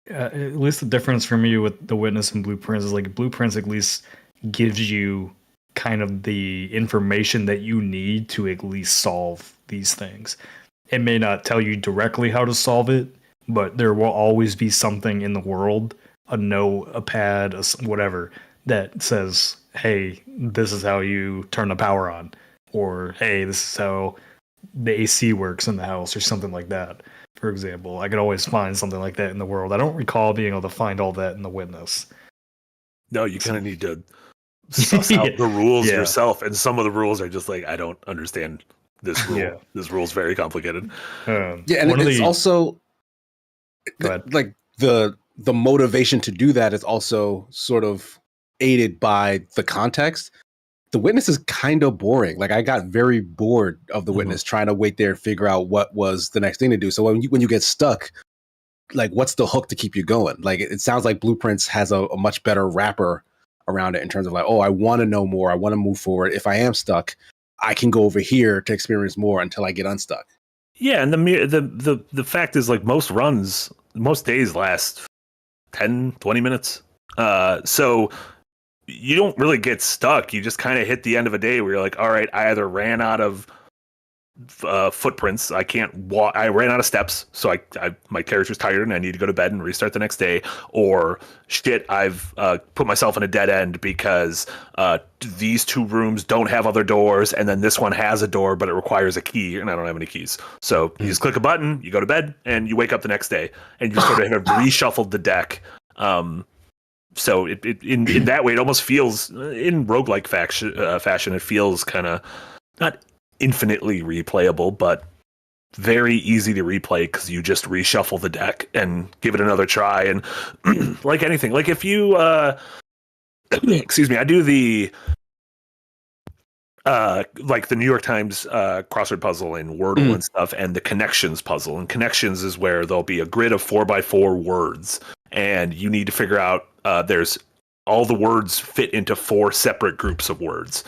at least the difference for me with the Witness and Blueprints is like Blueprints at least gives you kind of the information that you need to at least solve these things. It may not tell you directly how to solve it, but there will always be something in the world, a note, a pad, whatever, that says, hey, this is how you turn the power on, or hey, this is how the AC works in the house, or something like that. For example, I could always find something like that in the world. I don't recall being able to find all that in the Witness. No, you kind of need to suss out the rules yourself, and some of the rules are just like, I don't understand this rule. Yeah. This rule's very complicated. And it's also like the motivation to do that is also sort of aided by the context. The Witness is kind of boring. Like, I got very bored of the Witness trying to wait there and figure out what was the next thing to do. So when you get stuck, like, what's the hook to keep you going? Like, it sounds like Blueprints has a much better wrapper around it in terms of like, oh, I want to know more. I want to move forward. If I am stuck, I can go over here to experience more until I get unstuck. Yeah, and the fact is, like, most days last 10, 20 minutes. So you don't really get stuck. You just kind of hit the end of a day where you're like, all right, I either ran out of footprints. I can't walk. I ran out of steps. So my character's tired and I need to go to bed and restart the next day. Or shit, I've put myself in a dead end because these two rooms don't have other doors. And then this one has a door, but it requires a key and I don't have any keys. So you just click a button, you go to bed and you wake up the next day and you sort of have reshuffled the deck. So in that way, it almost feels, in roguelike fashion, it feels kind of not infinitely replayable, but very easy to replay because you just reshuffle the deck and give it another try. And like anything, like if you, excuse me, I do the, like the New York Times crossword puzzle and Wordle and stuff, and the connections puzzle. And connections is where there'll be a grid of 4x4 words, and you need to figure out there's all the words fit into 4 separate groups of words.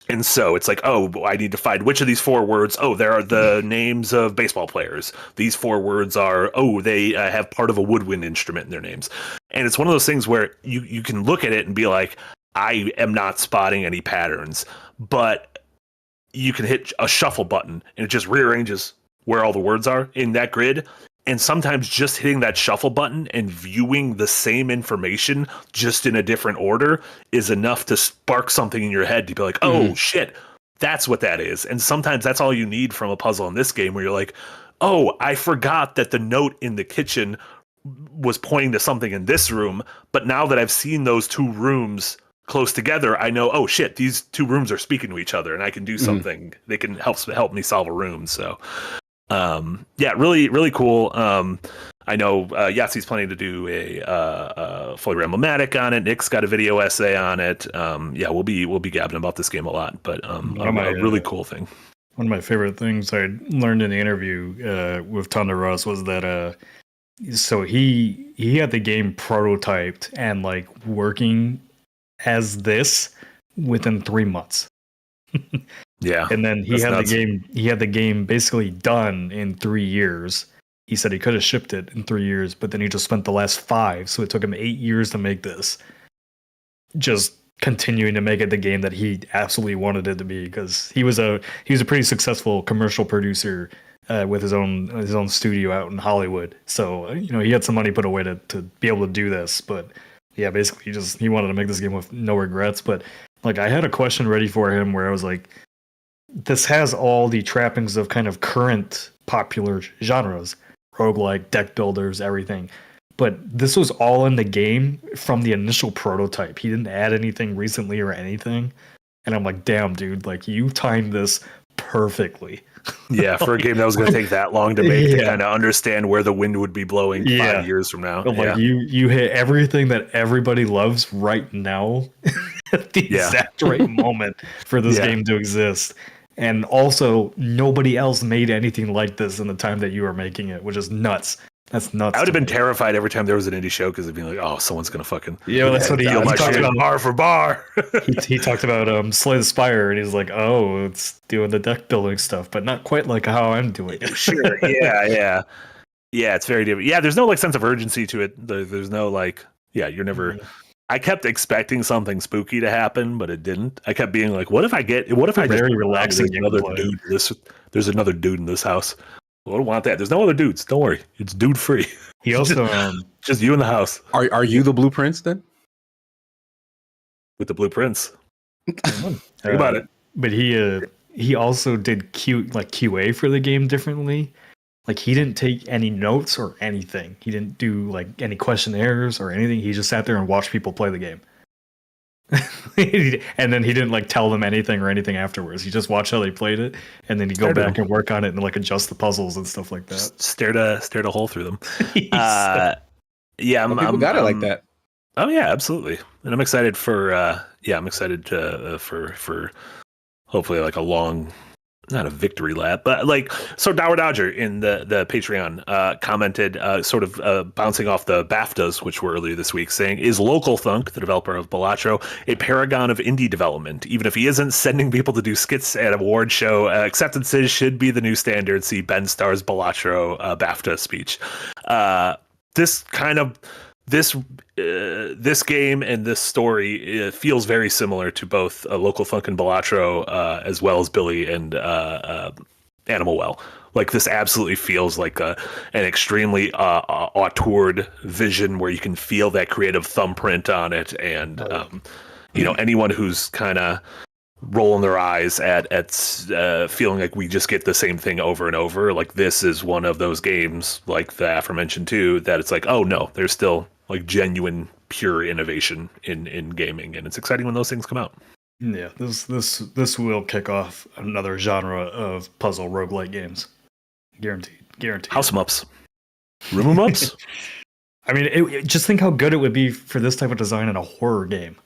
And so it's like, oh, I need to find which of these 4 words. Oh, there are the names of baseball players. These 4 words are, oh, they have part of a woodwind instrument in their names. And it's one of those things where you can look at it and be like, I am not spotting any patterns, but you can hit a shuffle button and it just rearranges where all the words are in that grid. And sometimes just hitting that shuffle button and viewing the same information just in a different order is enough to spark something in your head to be like, oh shit, that's what that is. And sometimes that's all you need from a puzzle in this game where you're like, oh, I forgot that the note in the kitchen was pointing to something in this room. But now that I've seen those 2 rooms close together, I know, oh shit, these 2 rooms are speaking to each other and I can do something. They can help me solve a room. So yeah, really, really cool. I know Yahtzee's planning to do a fully ramblomatic on it. Nick's got a video essay on it. Yeah, we'll be gabbing about this game a lot, but a really cool thing. One of my favorite things I learned in the interview with Thunder Russ was that so he had the game prototyped and like working as this within 3 months. Yeah. And then he had the game basically done in 3 years. He said he could have shipped it in 3 years, but then he just spent the last 5. So it took him 8 years to make this. Just continuing to make it the game that he absolutely wanted it to be, because he was a pretty successful commercial producer with his own studio out in Hollywood. So, he had some money put away to be able to do this, but yeah, basically he wanted to make this game with no regrets. But like, I had a question ready for him where I was like, this has all the trappings of kind of current popular genres, roguelike, deck builders, everything. But this was all in the game from the initial prototype. He didn't add anything recently or anything. And I'm like, damn, dude, like, you timed this perfectly. Yeah, for a game that was going to take that long to make, to kind of understand where the wind would be blowing 5 years from now. Like, you hit everything that everybody loves right now at the exact right moment for this game to exist. And also, nobody else made anything like this in the time that you were making it, which is nuts That's nuts. I would have to been me. terrified every time there was an indie show because it'd be like, oh, someone's gonna fucking Yeah, that's what he steal my talked shit about. bar for bar. He talked about Slay the Spire, and he's like, oh, it's doing the deck building stuff, but not quite like how I'm doing it. Sure, yeah. It's very different. Yeah, there's no like sense of urgency to it. There's no like, you're never. I kept expecting something spooky to happen, but it didn't. I kept being like, what if I Very relaxing there's another gameplay. dude? There's another dude in this house. Well, I don't want that. There's no other dudes. Don't worry. It's dude free. He also Just you in the house Are you the blueprints then? with the blueprints. Think uh, about it. But he also did QA for the game differently. Like he didn't take any notes or anything. He didn't do like any questionnaires or anything. He just sat there and watched people play the game. And then he didn't like tell them anything or anything afterwards. He just watched how they played it, and then he'd go back and work on it and like adjust the puzzles and stuff like that. Just stared a hole through them. He's- People got it like that. Oh yeah, absolutely. And I'm excited for I'm excited for hopefully like a long, not a victory lap, but like, so Dower Dodger in the Patreon commented sort of bouncing off the BAFTAs, which were earlier this week, saying, is Local Thunk, the developer of Balatro, a paragon of indie development? Even if he isn't sending people to do skits at award show, acceptances should be the new standard. See Ben Starr's Balatro BAFTA speech. This game and this story feels very similar to both Local Thunk and Balatro, as well as Billy and Animal Well. Like this absolutely feels like an extremely auteured vision where you can feel that creative thumbprint on it, and anyone who's kind of rolling their eyes at feeling like we just get the same thing over and over. Like this is one of those games, like the aforementioned two, that it's like, oh no, there's still like genuine, pure innovation in gaming, and it's exciting when those things come out. Yeah, this will kick off another genre of puzzle roguelike games. Guaranteed. House 'em ups, room 'em ups. I mean, just think how good it would be for this type of design in a horror game.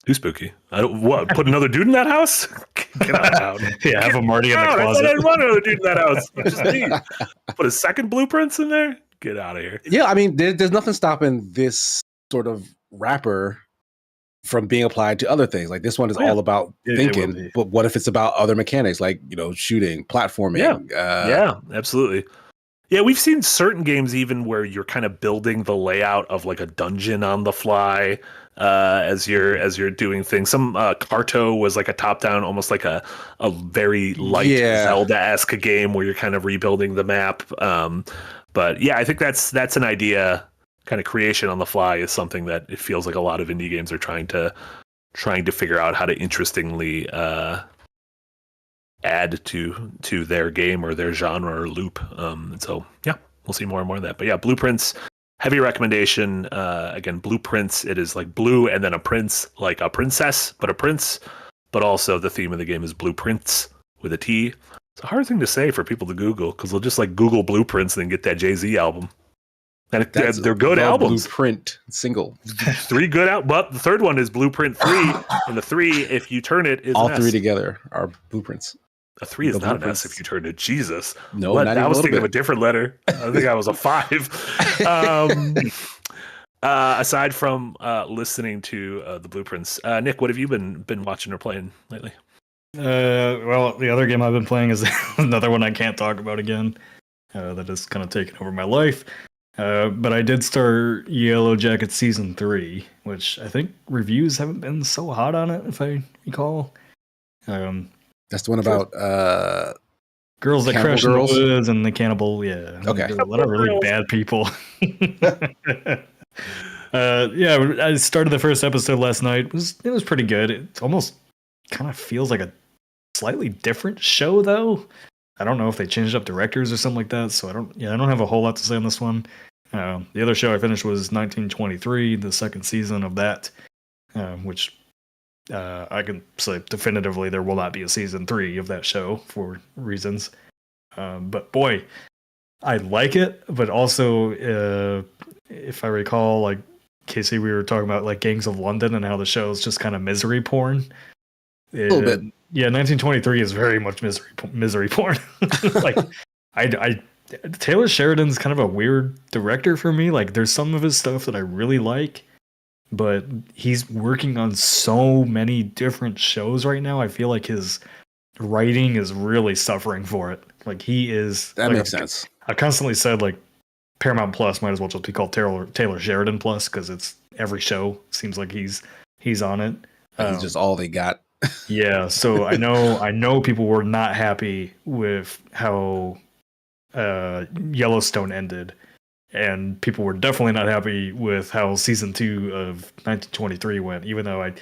Too spooky. Put another dude in that house? Get out. Yeah, have a Marty in the I closet. didn't want another dude in that house. It's just me. Put a second blueprints in there? Get out of here. Yeah, I mean, there's nothing stopping this sort of wrapper from being applied to other things. Like this one is all about It will thinking, be. but what if it's about other mechanics, like shooting, platforming? Yeah, absolutely. Yeah, we've seen certain games even where you're kind of building the layout of like a dungeon on the fly as you're doing things. Some Carto was like a top-down, almost like a very light Zelda-esque game where you're kind of rebuilding the map. But yeah, I think that's an idea. Kind of creation on the fly is something that it feels like a lot of indie games are trying to figure out how to interestingly add to their game or their genre or loop. And so yeah, we'll see more and more of that. But yeah, Blueprints, heavy recommendation. Again, Blueprints, it is like blue and then a prince, like a princess, but a prince. But also the theme of the game is Blueprints with a T. It's a hard thing to say for people to Google because they'll just like Google Blueprints and then get that Jay-Z album. And they're good albums. Blueprint single. 3 good out, but the third one is Blueprint 3, and the 3, if you turn it, is all an 3 S. together are blueprints. A 3 is The not an blueprints. S if you turn it. Jesus. No, What? not I even was a little thinking of a bit. different letter. I think I was a 5. Aside from listening to the Blueprints, Nick, what have you been watching or playing lately? Well, the other game I've been playing is another one I can't talk about again. That has kind of taken over my life. But I did start Yellow Jacket Season 3, which I think reviews haven't been so hot on it, if I recall. That's the one about Girls that Cannibal crash girls? in the woods and the cannibal, yeah. Okay. A lot of really bad people. Yeah, I started the first episode last night. It was pretty good. It almost kind of feels like a slightly different show, though. I don't know if they changed up directors or something like that, so I don't have a whole lot to say on this one. The other show I finished was 1923, the second season of that, which I can say definitively there will not be a season 3 of that show for reasons. But boy, I like it, but also if I recall, like Casey, we were talking about like Gangs of London and how the show is just kind of misery porn. a little bit. Yeah, 1923 is very much misery porn. Like I Taylor Sheridan's kind of a weird director for me. Like, there's some of his stuff that I really like, but he's working on so many different shows right now. I feel like his writing is really suffering for it. Like, he is. That like, makes sense. I constantly said, like, Paramount Plus might as well just be called Taylor Sheridan Plus, because it's every show seems like he's on it. He's just all they got. Yeah, so I know people were not happy with how Yellowstone ended, and people were definitely not happy with how season 2 of 1923 went. Even though I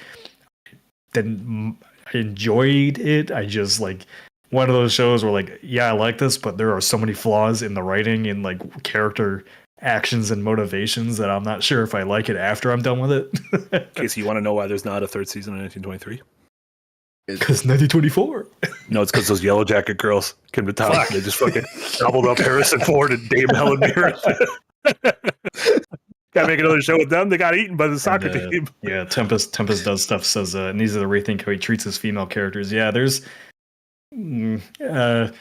enjoyed it, I just like one of those shows where like, yeah, I like this, but there are so many flaws in the writing and like character actions and motivations that I'm not sure if I like it after I'm done with it. Casey, you want to know why there's not a third season in 1923? Because 1924. No, it's because those Yellow Jacket girls came to town. They just fucking doubled up Harrison Ford and Dame Helen Mirren. Gotta make another show with them. They got eaten by the soccer team. Yeah, Tempest does stuff, says needs to rethink how he treats his female characters. Yeah, there's like a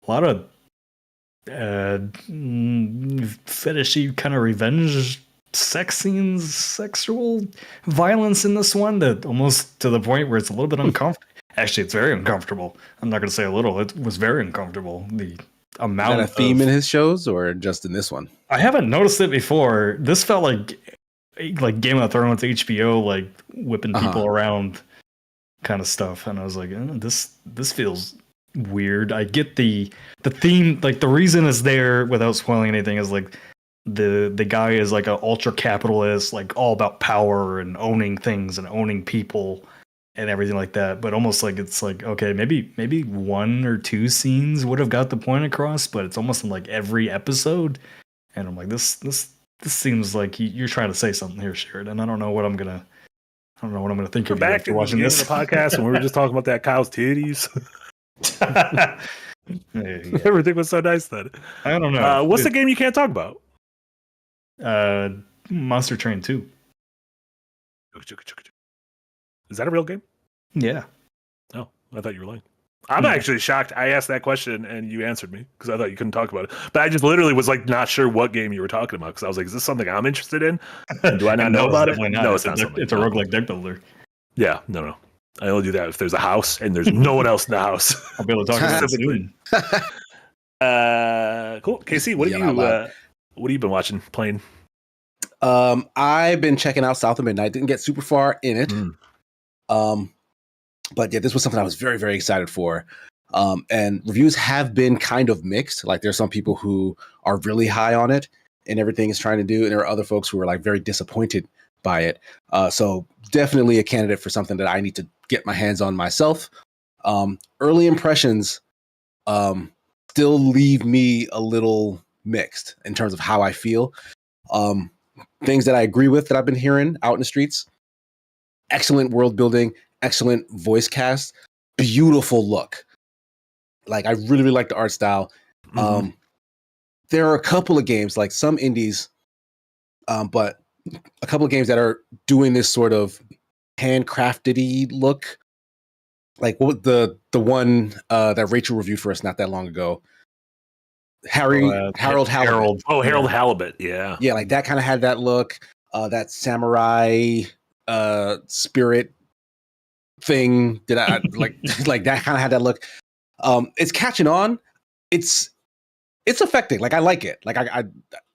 lot of fetishy kind of revenge sex scenes, sexual violence in this one, that almost to the point where it's a little bit uncomfortable. Actually, it's very uncomfortable. I'm not going to say a little. It was very uncomfortable. The amount Is that a theme in his shows or just in this one? I haven't noticed it before. This felt like Game of Thrones HBO, like whipping people around kind of stuff, and I was like, this feels weird. I get the theme, like the reason is there without spoiling anything, is like the guy is like an ultra capitalist, like all about power and owning things and owning people and everything like that. But almost like it's like, okay, maybe 1 or 2 scenes would have got the point across, but it's almost in like every episode. And I'm like, this seems like you're trying to say something here, Sheridan. I don't know what I'm gonna think of you back after watching this the podcast, and we were just talking about that cow's titties. Yeah. Everything was so nice then. I don't know. What's the game you can't talk about? Monster Train 2. Is that a real game? Yeah. Oh, I thought you were lying. I'm actually shocked. I asked that question and you answered me because I thought you couldn't talk about it. But I just literally was like not sure what game you were talking about because I was like, is this something I'm interested in? Do I not know about it? Not. No, it's not something. It's a roguelike deck builder. Yeah, no. I only do that if there's a house and there's no one else in the house. I'll be able to talk about it soon. Cool. KC, what have you been watching, playing? I've been checking out South of Midnight. Didn't get super far in it. But yeah, this was something I was very, very excited for. And reviews have been kind of mixed. Like there's some people who are really high on it and everything it's trying to do. And there are other folks who are like very disappointed by it. So definitely a candidate for something that I need to get my hands on myself. Early impressions still leave me a little mixed in terms of how I feel. Things that I agree with that I've been hearing out in the streets. Excellent world building, excellent voice cast, beautiful look. Like I really, really like the art style. There are a couple of games, like some indies, but a couple of games that are doing this sort of handcrafted-y look. Like what the one that Rachel reviewed for us not that long ago. Harold Halibut. Oh, Harold Halibut. Yeah. Yeah, like that kind of had that look. That samurai spirit thing that I like that kind of had that look. It's catching on. It's affecting. Like I like it. Like I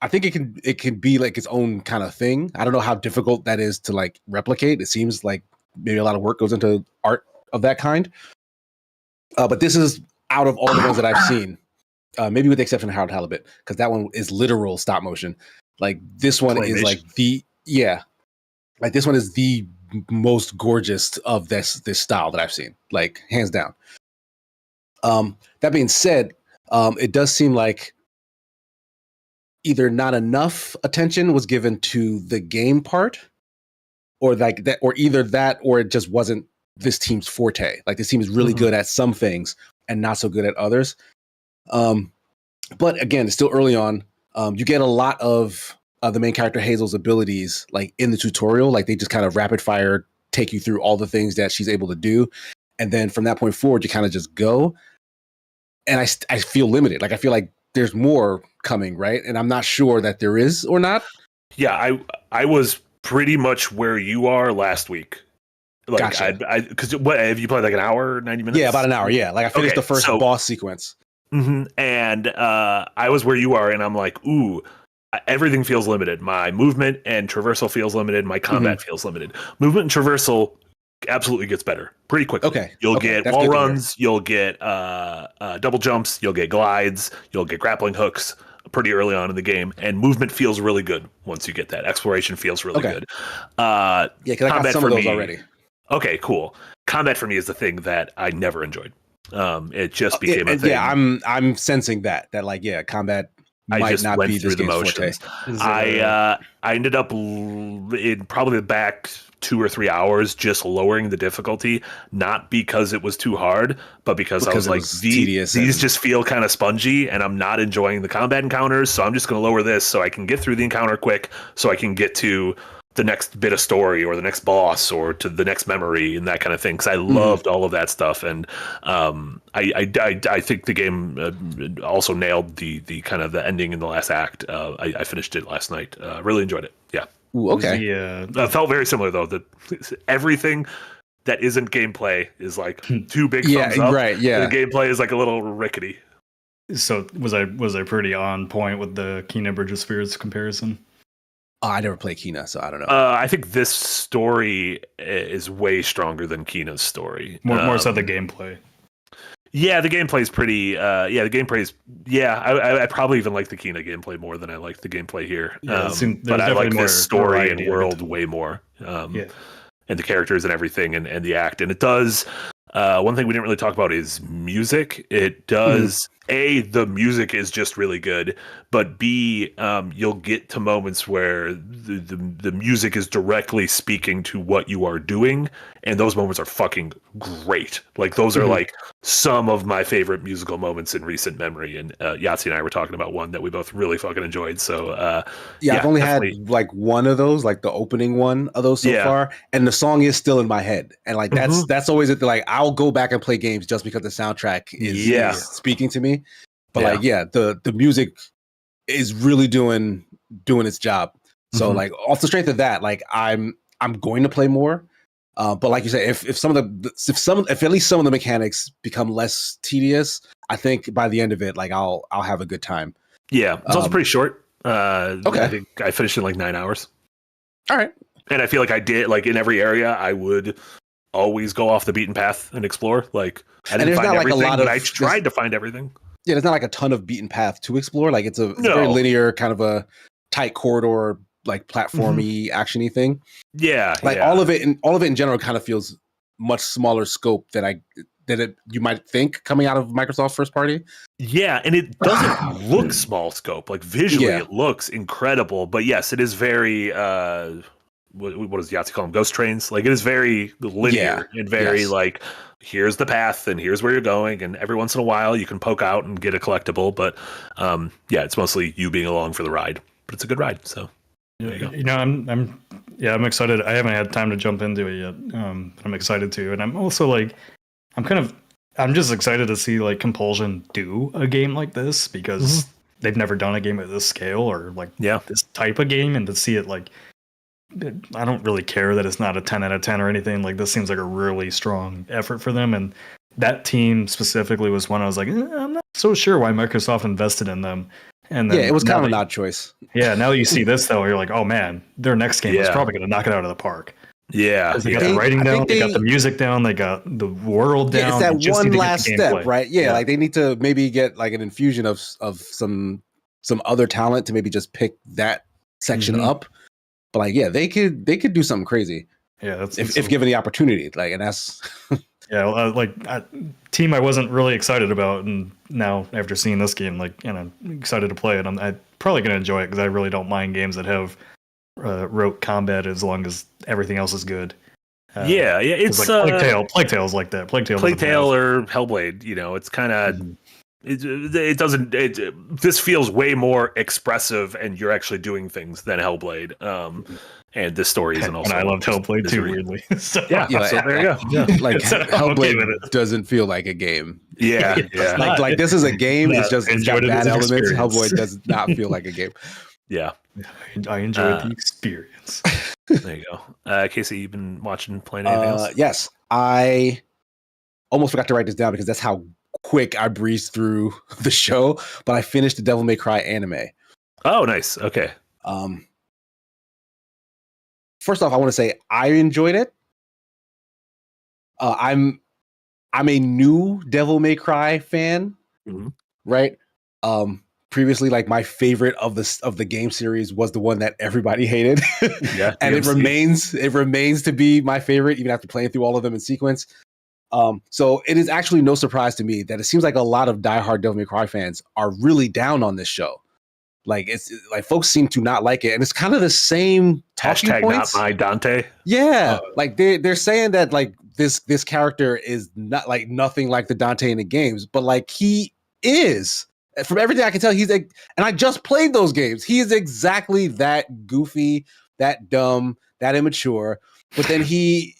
think it can be like its own kind of thing. I don't know how difficult that is to like replicate. It seems like maybe a lot of work goes into art of that kind. But this is out of all the ones that I've seen. Maybe with the exception of Harold Halibut, because that one is literal stop motion. Like this one is like like this one is the most gorgeous of this style that I've seen, like hands down. That being said, it does seem like either not enough attention was given to the game part, or like that, or either that, or it just wasn't this team's forte. Like this team is really good at some things and not so good at others. But again, it's still early on. You get a lot of the main character Hazel's abilities like in the tutorial. Like they just kind of rapid fire take you through all the things that she's able to do. And then from that point forward, you kind of just go. and I feel limited. Like I feel like there's more coming, right? And I'm not sure that there is or not. Yeah, I was pretty much where you are last week. Like Gotcha. because what have you played, like an hour, 90 minutes? Yeah, about an hour. Yeah, like I finished Okay, the first boss sequence. And I was where you are, and I'm like, ooh, everything feels limited. My movement and traversal feels limited. My combat feels limited. Movement and traversal absolutely gets better pretty quickly. Okay. You'll get That's wall good to hear. runs, you'll get double jumps, you'll get glides, you'll get grappling hooks pretty early on in the game, and movement feels really good once you get that. Exploration feels really good. Yeah, because I got some of those already. Okay, cool. Combat for me is the thing that I never enjoyed. It just became a thing. Yeah, I'm sensing that like, yeah, combat might not be this game's forte. I ended up in probably the back 2 or 3 hours just lowering the difficulty, not because it was too hard, but because I was like, these just feel kind of spongy, and I'm not enjoying the combat encounters, so I'm just going to lower this so I can get through the encounter quick, so I can get to the next bit of story or the next boss or to the next memory and that kind of thing, because I loved all of that stuff. And I think the game also nailed the kind of the ending in the last act. I finished it last night. Really enjoyed it. Yeah. Ooh, okay. Felt very similar though. That everything that isn't gameplay is like two big thumbs up. Right. Yeah. The gameplay is like a little rickety. So was I pretty on point with the Kena Bridge of Spirits comparison? Oh, I never played Kena, so I don't know. I think this story is way stronger than Kena's story. More so the gameplay. Yeah, the gameplay is pretty. The gameplay is. Yeah, I probably even like the Kena gameplay more than I like the gameplay here. But I like this story and world way more. And the characters and everything, and the act, and it does. One thing we didn't really talk about is music. It does. A, the music is just really good, but B, you'll get to moments where the music is directly speaking to what you are doing, and those moments are fucking great. Like those are like some of my favorite musical moments in recent memory. And Yahtzee and I were talking about one that we both really fucking enjoyed. So I've only had like one of those, like the opening one of those so far, and the song is still in my head. And like that's always it. Like I'll go back and play games just because the soundtrack is speaking to me. But the music is really doing its job. So like off the strength of that, like I'm going to play more. But like you said, if at least some of the mechanics become less tedious, I think by the end of it, like I'll have a good time. Yeah, it's also pretty short. Okay, I think I finished in like 9 hours. All right, and I feel like I did like in every area I would always go off the beaten path and explore. Like I didn't find everything, but I tried to find everything. Yeah, there's not like a ton of beaten path to explore. Like it's a very linear, kind of a tight corridor, like platformy, actiony thing. Yeah, like all of it in general kind of feels much smaller scope than you might think coming out of Microsoft's first party. Yeah, and it doesn't look small scope. Like visually, it looks incredible. But yes, it is very. What does Yahtzee call them? Ghost trains. Like it is very linear and very like. Here's the path and here's where you're going, and every once in a while you can poke out and get a collectible, but it's mostly you being along for the ride, but it's a good ride. So there you go. You know, I'm excited. I haven't had time to jump into it yet. But I'm excited to, and I'm also like I'm just excited to see like Compulsion do a game like this, because they've never done a game at this scale or like this type of game, and to see it like, I don't really care that it's not a 10 out of 10 or anything. Like this seems like a really strong effort for them, and that team specifically was one I was like, I'm not so sure why Microsoft invested in them. And then it was kind of an odd choice. Yeah, now that you see this though, you're like, oh man, their next game is probably going to knock it out of the park. Yeah, they got the writing down, they got the music down, they got the world down. It's that one last step, right? Yeah, like they need to maybe get like an infusion of some other talent to maybe just pick that section up. But like, they could do something crazy. Yeah, that's if given the opportunity. Like, and that's team I wasn't really excited about, and now after seeing this game, like, and I'm excited to play it. I'm probably gonna enjoy it because I really don't mind games that have rote combat as long as everything else is good. It's like Plague Tale is like that. Plague Tale or Hellblade. You know, it's kind of it doesn't. This feels way more expressive, and you're actually doing things than Hellblade. And this story isn't also. And I loved Hellblade too, weirdly. So, yeah, so there you go. Yeah. Like So I'm okay Hellblade with it. doesn't feel like a game. Yeah, yeah, Like this is a game. It's just it's got enjoyed it as bad an elements. experience. Hellboy does not feel like a game. yeah. I enjoyed the experience. There you go. Casey, you've been playing anything else? Yes, I almost forgot to write this down because that's how quick I breezed through the show. But I finished the Devil May Cry anime. Oh, nice. Okay. First off, I want to say I enjoyed it. I'm a new Devil May Cry fan, right? Previously, like my favorite of the game series was the one that everybody hated, Yeah, and DMC. it remains to be my favorite even after playing through all of them in sequence. So it is actually no surprise to me that it seems like a lot of diehard Devil May Cry fans are really down on this show. Like it's like folks seem to not like it, and it's kind of the same talking Hashtag points. not my Dante. Yeah, like they're saying that like this character is not like nothing like the Dante in the games, but like he is. From everything I can tell, he's like, and I just played those games. He is exactly that goofy, that dumb, that immature. But then he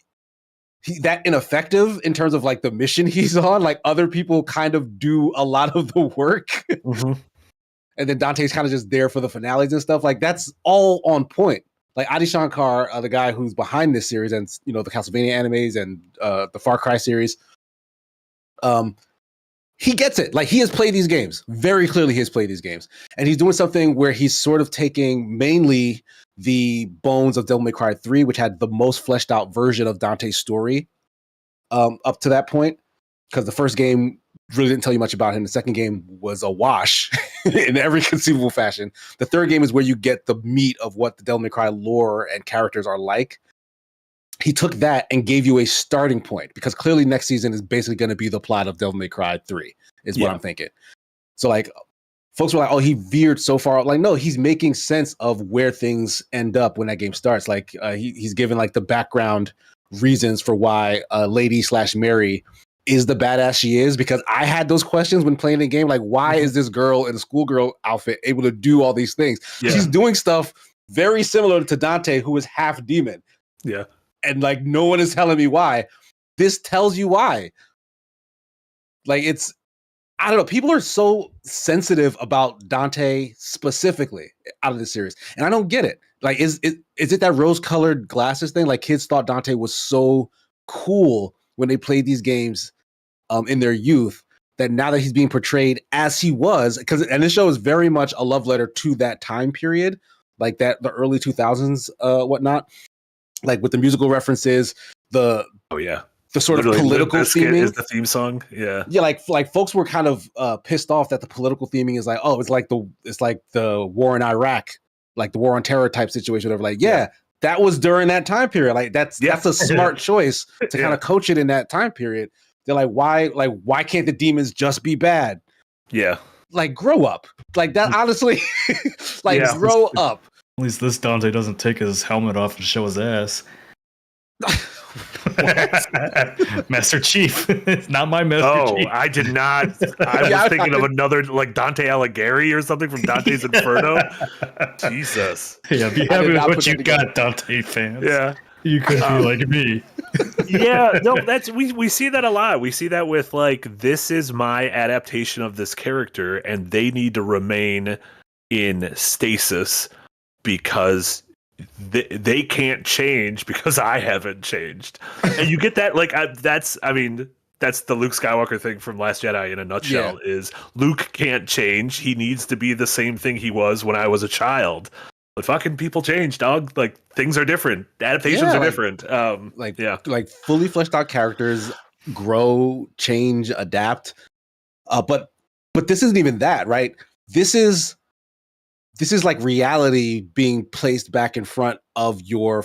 that ineffective in terms of like the mission he's on. Like other people kind of do a lot of the work. And then Dante's kind of just there for the finales and stuff. Like that's all on point. Like Adi Shankar, the guy who's behind this series and the Castlevania animes and the Far Cry series, he gets it. Like he has played these games. Very clearly he has played these games. And he's doing something where he's sort of taking mainly the bones of Devil May Cry 3, which had the most fleshed out version of Dante's story up to that point. Because the first game really didn't tell you much about him. The second game was a wash in every conceivable fashion. The third game is where you get the meat of what the Devil May Cry lore and characters are like. He took that and gave you a starting point because clearly next season is basically going to be the plot of Devil May Cry 3 is what I'm thinking. So like folks were like, oh, he veered so far. Like, no, he's making sense of where things end up when that game starts. Like he's given like the background reasons for why Lady / Mary is the badass she is, because I had those questions when playing the game. Like, why is this girl in a schoolgirl outfit able to do all these things? Yeah. She's doing stuff very similar to Dante, who is half demon. Yeah. And like, no one is telling me why. This tells you why. Like, it's, I don't know. People are so sensitive about Dante specifically out of this series. And I don't get it. Like, is it that rose-colored glasses thing? Like, kids thought Dante was so cool when they played these games in their youth, that now that he's being portrayed as he was, and this show is very much a love letter to that time period, like that, the early 2000s, whatnot, like with the musical references, the sort literally of political theming is the theme song. Yeah. Like folks were kind of pissed off that the political theming is like, oh, it's like the war in Iraq, like the war on terror type situation. Whatever. Like, yeah. That was during that time period. Like that's a smart choice to kind of coach it in that time period. They're like, why can't the demons just be bad? Yeah. Like, grow up. Like that, honestly, grow up. At least this Dante doesn't take his helmet off and show his ass. Master Chief. It's not my Master Chief. Oh, I did not. I was thinking of another, like Dante Alighieri or something from Dante's Inferno. Jesus. Yeah, be happy with what you got, Dante fans. Yeah. You could be like me. Yeah, no, that's we see that a lot. We see that with like, this is my adaptation of this character, and they need to remain in stasis because they can't change because I haven't changed. And you get that, like, that's the Luke Skywalker thing from Last Jedi in a nutshell. Is Luke can't change. He needs to be the same thing he was when I was a child. But fucking people change, dog. Like, things are different. Adaptations are different. Like fully fleshed out characters grow, change, adapt. But this isn't even that, right? This is like reality being placed back in front of your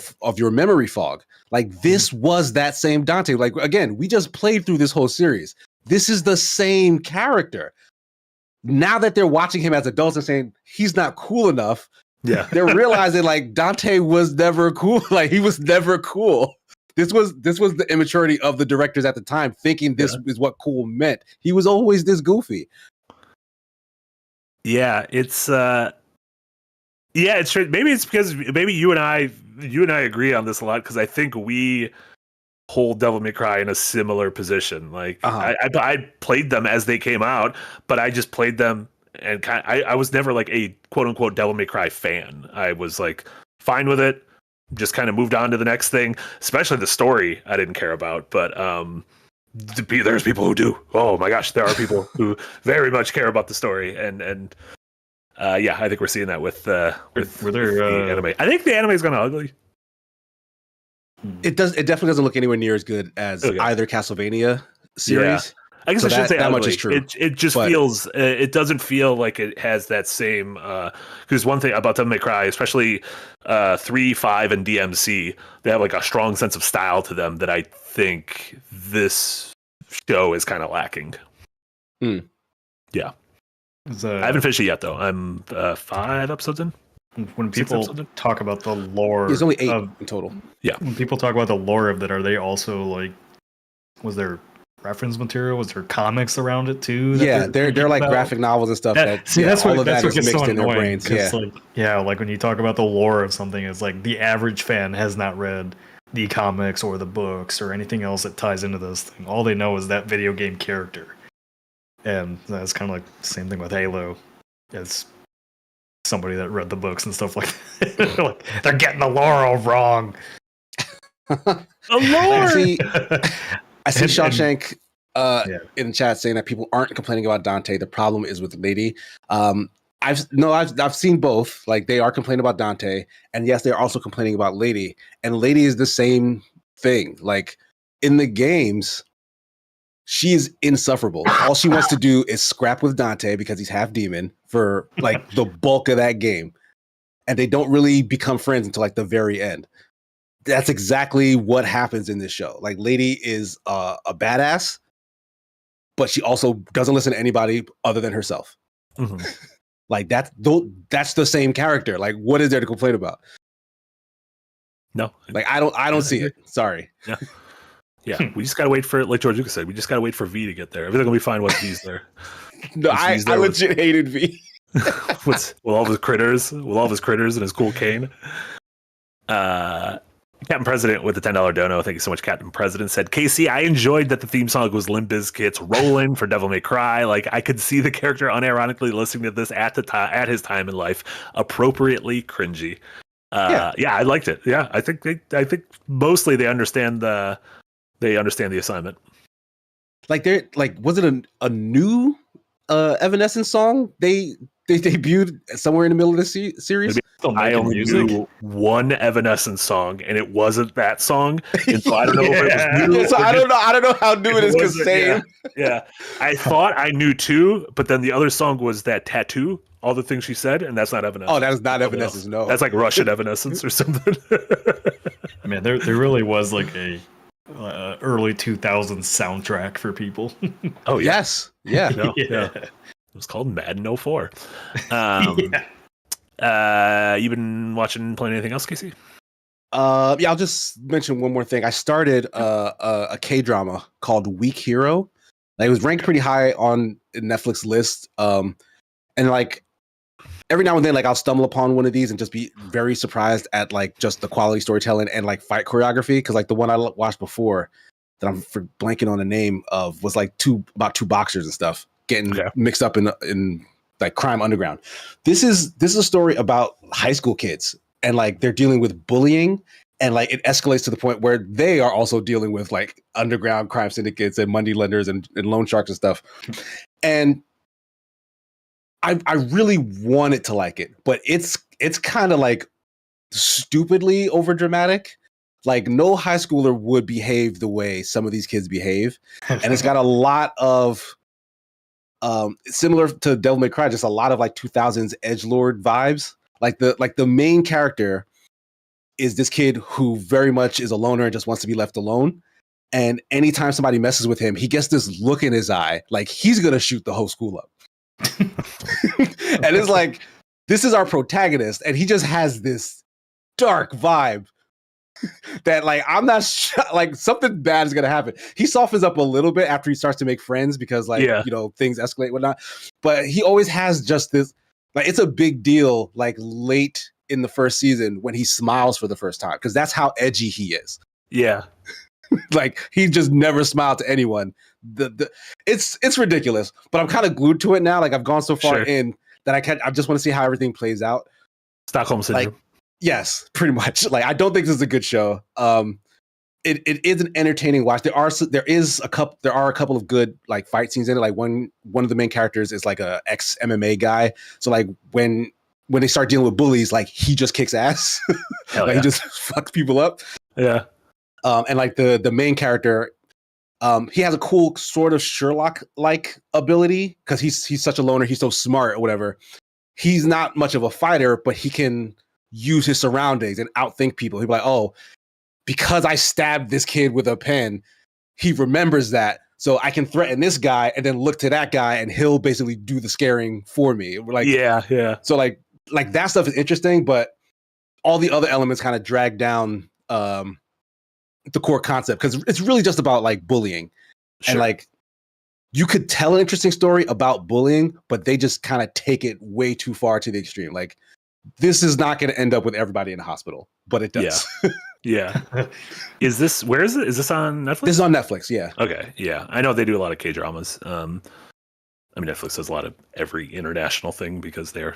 memory fog. Like, this was that same Dante. Like, again, we just played through this whole series. This is the same character. Now that they're watching him as adults and saying he's not cool enough, they're realizing like Dante was never cool. Like, he was never cool. This was the immaturity of the directors at the time, thinking this is what cool meant. He was always this goofy. Yeah, it's it's maybe it's because maybe you and I agree on this a lot because I think we hold Devil May Cry in a similar position. Like I played them as they came out, but I just played them and I was never like a quote unquote Devil May Cry fan. I was like fine with it, just kind of moved on to the next thing. Especially the story, I didn't care about, but there's people who do. Oh my gosh, there are people who very much care about the story, and yeah, I think we're seeing that with the anime. I think the anime is kind of ugly. It definitely doesn't look anywhere near as good as either Castlevania series. I guess I shouldn't say that ugly. much is true. It just feels. It doesn't feel like it has that same. Because one thing about Devil May Cry, especially 3, 5, and DMC, they have like a strong sense of style to them that I think this show is kind of lacking. Yeah, I haven't finished it yet though. I'm 5 episodes in. When people talk about the lore, there's only 8 in total. Yeah, when people talk about the lore of that, are they also like? Was there reference material? Was there comics around it too? Yeah, they're like graphic novels and stuff. That's what gets so annoying. Like when you talk about the lore of something, it's like the average fan has not read the comics or the books or anything else that ties into this thing. All they know is that video game character, and that's kind of like the same thing with Halo. It's somebody that read the books and stuff like that. Like, they're getting the lore all wrong. The lore. I see Shawshank in the chat saying that people aren't complaining about Dante. The problem is with Lady. I've seen both. Like, they are complaining about Dante, and yes, they're also complaining about Lady. And Lady is the same thing. Like, in the games, she is insufferable. All she wants to do is scrap with Dante because he's half demon for like the bulk of that game, and they don't really become friends until like the very end. That's exactly what happens in this show. Like, Lady is a badass, but she also doesn't listen to anybody other than herself. Mm-hmm. Like, that's the same character. Like, what is there to complain about? No, like I don't see it. Sorry. Yeah, yeah. We just gotta wait for, like George Lucas said, we just gotta wait for V to get there. Everything will be fine once V's there. No, I legit hated V. with all of his critters, and his cool cane. Captain President with the $10 dono. Thank you so much, Captain President. Said, Casey, I enjoyed that the theme song was Limp Bizkit's "Rollin'" for Devil May Cry. Like, I could see the character unironically listening to this at his time in life, appropriately cringy. Yeah, I liked it. Yeah, I think mostly they understand the assignment. Like, they're like, was it a new Evanescence song they debuted somewhere in the middle of the series? I only knew one Evanescence song, and it wasn't that song. And so I don't know if it was new. So I don't know how new it is because same. Yeah, I thought I knew 2, but then the other song was that Tattoo. All the things she said, and that's not Evanescence. Oh, that is not Evanescence. No, that's like Russian Evanescence or something. I mean, there really was like a early 2000s soundtrack for people. Oh yes, yeah. Yeah. It was called Madden 04. You been playing anything else, Casey? Yeah, I'll just mention one more thing. I started a K-drama called Weak Hero. Like, it was ranked pretty high on Netflix list. And like every now and then, like, I'll stumble upon one of these and just be very surprised at like just the quality storytelling and like fight choreography. Because like the one I watched before that I'm blanking on the name of was like about two boxers and stuff getting mixed up in like crime underground. This is a story about high school kids, and like they're dealing with bullying, and like it escalates to the point where they are also dealing with like underground crime syndicates and money lenders and loan sharks and stuff. And I really wanted to like it, but it's kind of like stupidly over dramatic. Like, no high schooler would behave the way some of these kids behave, and it's got a lot of similar to Devil May Cry, just a lot of like 2000s edgelord vibes. Like the main character is this kid who very much is a loner and just wants to be left alone. And anytime somebody messes with him, he gets this look in his eye like he's gonna shoot the whole school up. And it's like, this is our protagonist, and he just has this dark vibe. that like I'm not like something bad is gonna happen. He softens up a little bit after he starts to make friends because like things escalate and whatnot. But he always has just this like it's a big deal like late in the first season when he smiles for the first time because that's how edgy he is. Yeah. Like he just never smiled to anyone. It's ridiculous, but I'm kind of glued to it now. Like I've gone so far in that I just want to see how everything plays out. Stockholm syndrome. Like, yes, pretty much. Like I don't think this is a good show. It is an entertaining watch. There are a couple of good like fight scenes in it. Like one of the main characters is like a ex MMA guy. So like when they start dealing with bullies, like he just kicks ass. Like he just fucks people up. Yeah. And like the main character, he has a cool sort of Sherlock-like ability because he's such a loner. He's so smart or whatever. He's not much of a fighter, but he can use his surroundings and outthink people. He'll be like, oh, because I stabbed this kid with a pen, he remembers that. So I can threaten this guy and then look to that guy and he'll basically do the scaring for me. Like, yeah. So like that stuff is interesting, but all the other elements kind of drag down the core concept because it's really just about like bullying. And like you could tell an interesting story about bullying, but they just kind of take it way too far to the extreme. Like this is not going to end up with everybody in the hospital, but it does. Yeah. Where is it? Is this on Netflix? This is on Netflix. Yeah. Okay. Yeah. I know they do a lot of K-dramas. I mean, Netflix does a lot of every international thing because they're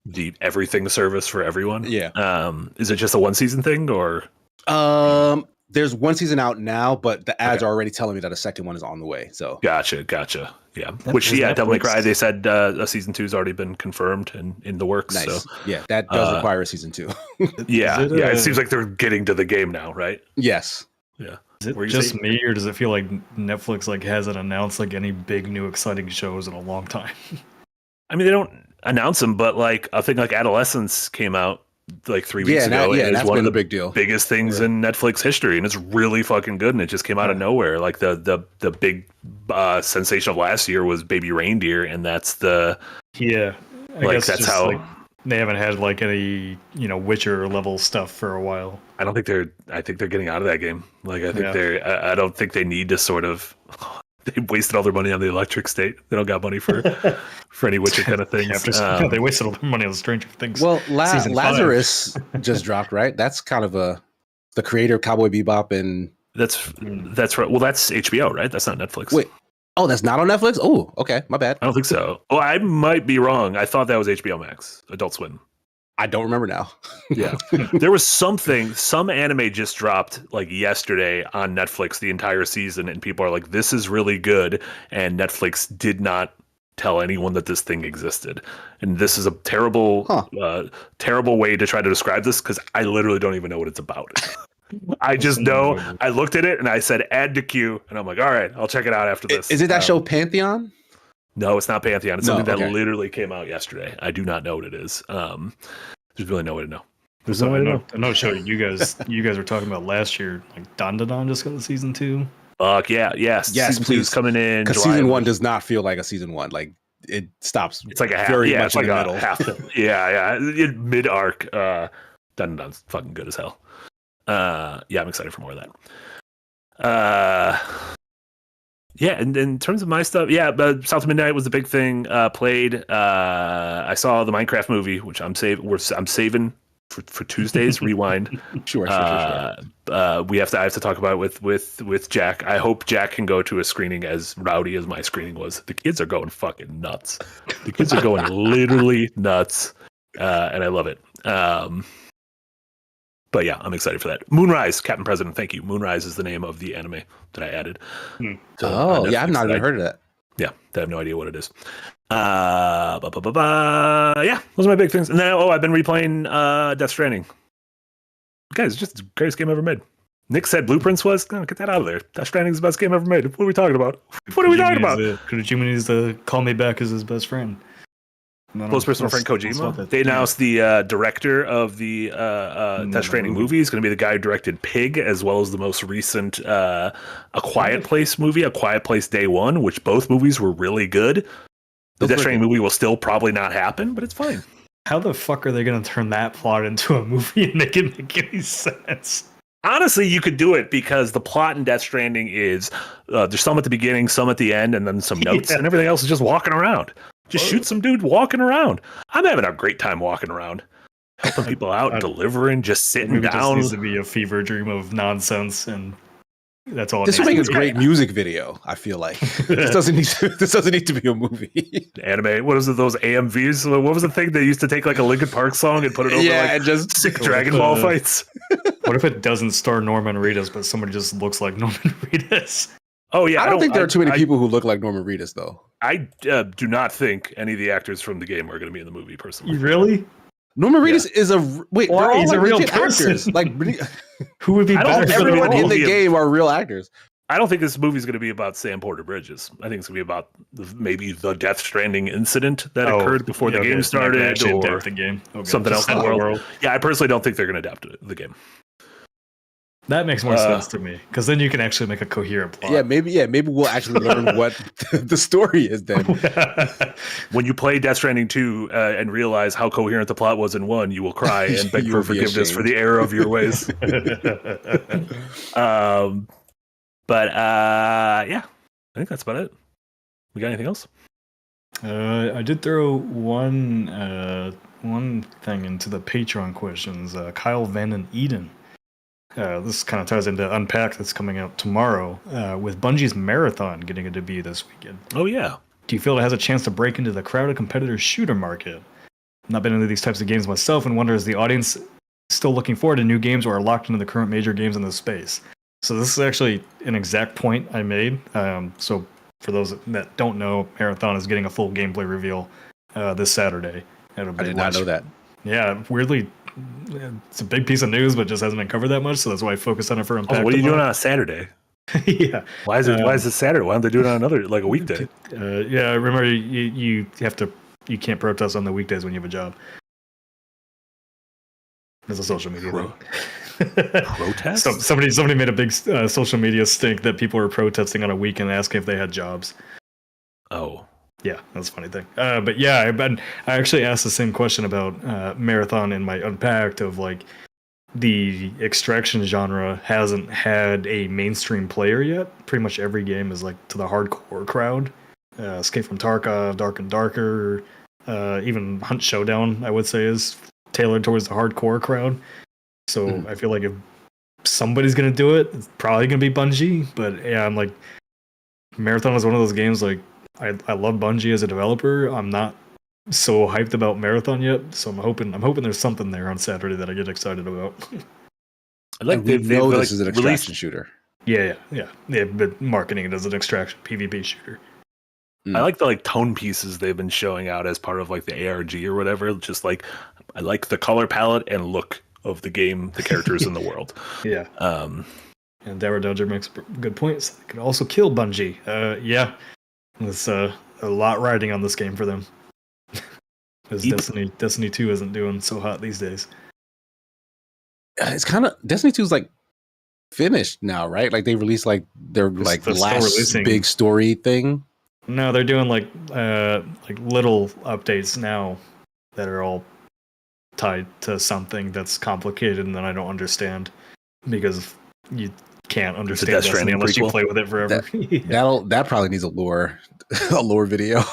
the everything service for everyone. Yeah. Is it just a one season thing or? There's one season out now, but the ads are already telling me that a second one is on the way. So Gotcha. Yeah. Which Devil May Cry, they said a season 2 has already been confirmed and in the works. Nice. So yeah, that does require a season 2. It seems like they're getting to the game now, right? Yes. Yeah. Is it just me, or does it feel like Netflix like hasn't announced like any big new exciting shows in a long time? I mean, they don't announce them, but like a thing like Adolescence came out like 3 weeks ago. And it's one of the big deal, biggest things in Netflix history, and it's really fucking good. And it just came out of nowhere. Like the big sensation of last year was Baby Reindeer, and that's I guess that's how like, they haven't had like any Witcher level stuff for a while. I think they're getting out of that game. Like I think I don't think they need to sort of. They wasted all their money on the Electric State. They don't got money for any Witcher kind of things. They wasted all their money on Stranger Things. Well, Lazarus just dropped, right? That's kind of the creator of Cowboy Bebop, and that's right. Well, that's HBO, right? That's not Netflix. Wait, that's not on Netflix? Oh, okay, my bad. I don't think so. Oh, I might be wrong. I thought that was HBO Max, Adult Swim. I don't remember now. Yeah. There was some anime just dropped like yesterday on Netflix, the entire season, and people are like, this is really good. And Netflix did not tell anyone that this thing existed. And this is a terrible way to try to describe this because I literally don't even know what it's about. I just know I looked at it and I said, add to queue. And I'm like, all right, I'll check it out after this. Is it that show Pantheon? No, it's not Pantheon. It's something that literally came out yesterday. I do not know what it is. There's really no way to know. There's no way to know. I know show you guys were talking about last year. Like Don just got the season 2. Fuck yeah, yes. Season 2's coming in. Because season 1 does not feel like a season 1. Like it stops. It's like a half. Very yeah, much it's like in the a middle. half. Mid arc. Don's fucking good as hell. I'm excited for more of that. And in terms of my stuff, South of Midnight was the big thing. Played. I saw the Minecraft movie, which I'm saving for Tuesday's rewind. Sure. I have to talk about it with Jack. I hope Jack can go to a screening as rowdy as my screening was. The kids are going fucking nuts. The kids are going literally nuts, and I love it. But yeah, I'm excited for that. Moonrise, Captain President, thank you. Moonrise is the name of the anime that I added. I've not even heard of that. Yeah, I have no idea what it is. Yeah, those are my big things. And then, I've been replaying Death Stranding. Guys, it's just the greatest game ever made. Nick said Blueprints was, get that out of there. Death Stranding is the best game ever made. What are we talking about? Kojima needs to call me back as his best friend. Close personal friend Kojima. They announced the director of the Death Stranding movie is going to be the guy who directed Pig, as well as the most recent A Quiet Place movie, A Quiet Place Day One, which both movies were really good. The Death Stranding movie will still probably not happen, but it's fine. How the fuck are they going to turn that plot into a movie and make it make any sense? Honestly, you could do it because the plot in Death Stranding is there's some at the beginning, some at the end, and then some notes, and everything else is just walking around. Just shoot some dude walking around. I'm having a great time walking around, helping people out, delivering, just sitting down. Just needs to be a fever dream of nonsense, and that's all. This would make a great music video. I feel like this doesn't need to be a movie. Anime. What was it? Those AMVs? What was the thing they used to take like a Linkin Park song and put it over and just sick Dragon Ball fights? What if it doesn't star Norman Reedus, but somebody just looks like Norman Reedus? Oh yeah, I don't think there are too many people who look like Norman Reedus, though. I do not think any of the actors from the game are going to be in the movie. Personally, Really? Norman Reedus is a wait. Why? They're all He's like a real legit person. actors. Like Who would be I don't better? think for the everyone role? in the game are real actors. I don't think this movie is going to be about Sam Porter Bridges. I think it's going to be about maybe the Death Stranding incident that occurred before the game started, or the game. something else in the world. Yeah, I personally don't think they're going to adapt the game. That makes more sense to me, because then you can actually make a coherent plot. Yeah, maybe we'll actually learn what the story is then. When you play Death Stranding 2 and realize how coherent the plot was in 1, you will cry and beg You for will be forgiveness for ashamed. the error of your ways. Yeah, I think that's about it. We got anything else? I did throw one thing into the Patreon questions. Kyle Van den Eden. This kind of ties into Unpack that's coming out tomorrow, with Bungie's Marathon getting a debut this weekend. Oh, yeah. Do you feel it has a chance to break into the crowded competitor shooter market? I've not been into these types of games myself, and wonder, is the audience still looking forward to new games or are locked into the current major games in this space? So this is actually an exact point I made. So for those that don't know, Marathon is getting a full gameplay reveal this Saturday. I did not know that. Yeah, weirdly, it's a big piece of news, but just hasn't been covered that much. So that's why I focused on it for Unpacked. What are you doing on a Saturday? Yeah. Why is it Saturday? Why don't they do it on another, like a weekday? Yeah, remember you can't protest on the weekdays when you have a job. There's a social media thing. Protest? Somebody made a big social media stink that people were protesting on a weekend asking if they had jobs. Oh. Yeah, that's a funny thing. But yeah, I actually asked the same question about Marathon in my Unpacked of like the extraction genre hasn't had a mainstream player yet. Pretty much every game is like to the hardcore crowd. Escape from Tarkov, Dark and Darker, even Hunt Showdown, I would say, is tailored towards the hardcore crowd. So I feel like if somebody's gonna do it, it's probably gonna be Bungie. But yeah, I'm like, Marathon is one of those games like I love Bungie as a developer. I'm not so hyped about Marathon yet, so I'm hoping there's something there on Saturday that I get excited about. I like We know they this is an extraction shooter. Yeah, but marketing it as an extraction PvP shooter. I like the like tone pieces they've been showing out as part of like the ARG or whatever. Just like I like the color palette and look of the game, the characters in the world. Yeah. And Dower Dodger makes good points. It could also kill Bungie. Yeah. There's a lot riding on this game for them. Because Destiny 2 isn't doing so hot these days. It's kind of Destiny 2 is like finished now, right? Like they released like their like they're still last releasing. big story thing. No, they're doing like little updates now that are all tied to something that's complicated and that I don't understand, because you can't understand Death Destiny Stranding unless you prequel? play with it forever. That probably needs a lore video.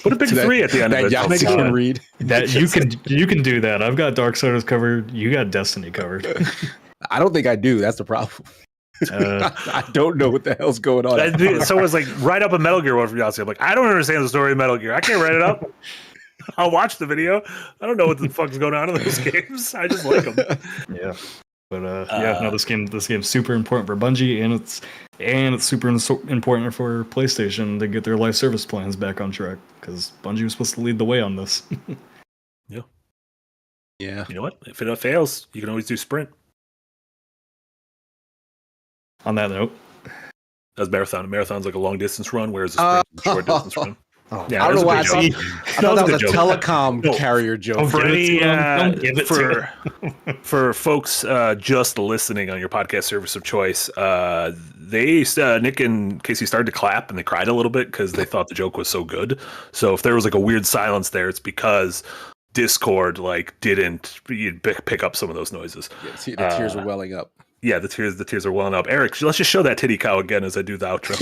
Put a big 3 at the end of it. That Make Yahtzee it can fun. read. That you can do that. I've got Darksiders covered. You got Destiny covered. I don't think I do. That's the problem. I don't know what the hell's going on. Someone's like, write up a Metal Gear one from Yahtzee. I'm like, I don't understand the story of Metal Gear. I can't write it up. I'll watch the video. I don't know what the fuck's going on in those games. I just like them. Yeah. But no, this game's super important for Bungie, and it's super important for PlayStation to get their live service plans back on track, because Bungie was supposed to lead the way on this. Yeah. You know what? If it fails, you can always do sprint. On that note, That's marathon. A marathon's like a long distance run, whereas a sprint is a short distance run. Yeah, I don't know why I thought that was a joke. telecom No. carrier joke. For any, Don't give it to for folks just listening on your podcast service of choice, Nick and Casey started to clap and they cried a little bit because they thought the joke was so good. So if there was like a weird silence there, it's because Discord didn't pick up some of those noises. Yeah, the tears are welling up. Yeah, the tears are welling up. Eric, let's just show that titty cow again as I do the outro.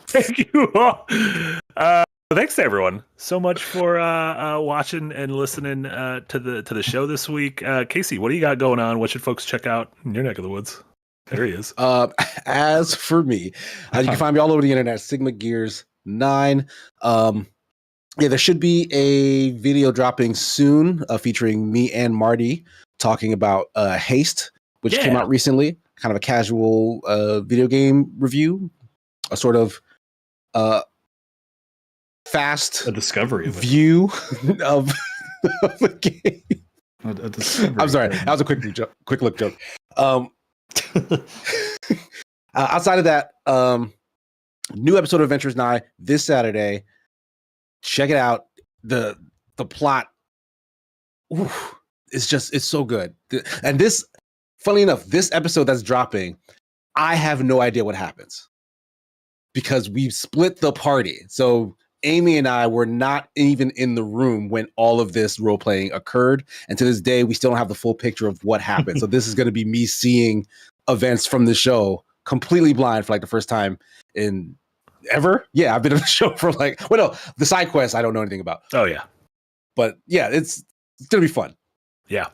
Thank you all. Thanks to everyone so much for watching and listening to the show this week. Casey, what do you got going on? What should folks check out in your neck of the woods? There he is. As for me, you can find me all over the internet, Sigma Gears 9. There should be a video dropping soon featuring me and Marty talking about Haste, which came out recently. Kind of a casual video game review, a sort of fast a discovery view of the game. A discovery. I'm sorry, that was a quick look joke. Outside of that, new episode of Adventures Nigh this Saturday. Check it out. The plot, it's so good. And this, funny enough, this episode that's dropping, I have no idea what happens because we've split the party. So Amy and I were not even in the room when all of this role playing occurred, and to this day, we still don't have the full picture of what happened. So this is going to be me seeing events from the show completely blind for the first time in ever. Yeah, I've been on the show for the side quests I don't know anything about. Oh yeah, but yeah, it's gonna be fun. Yeah.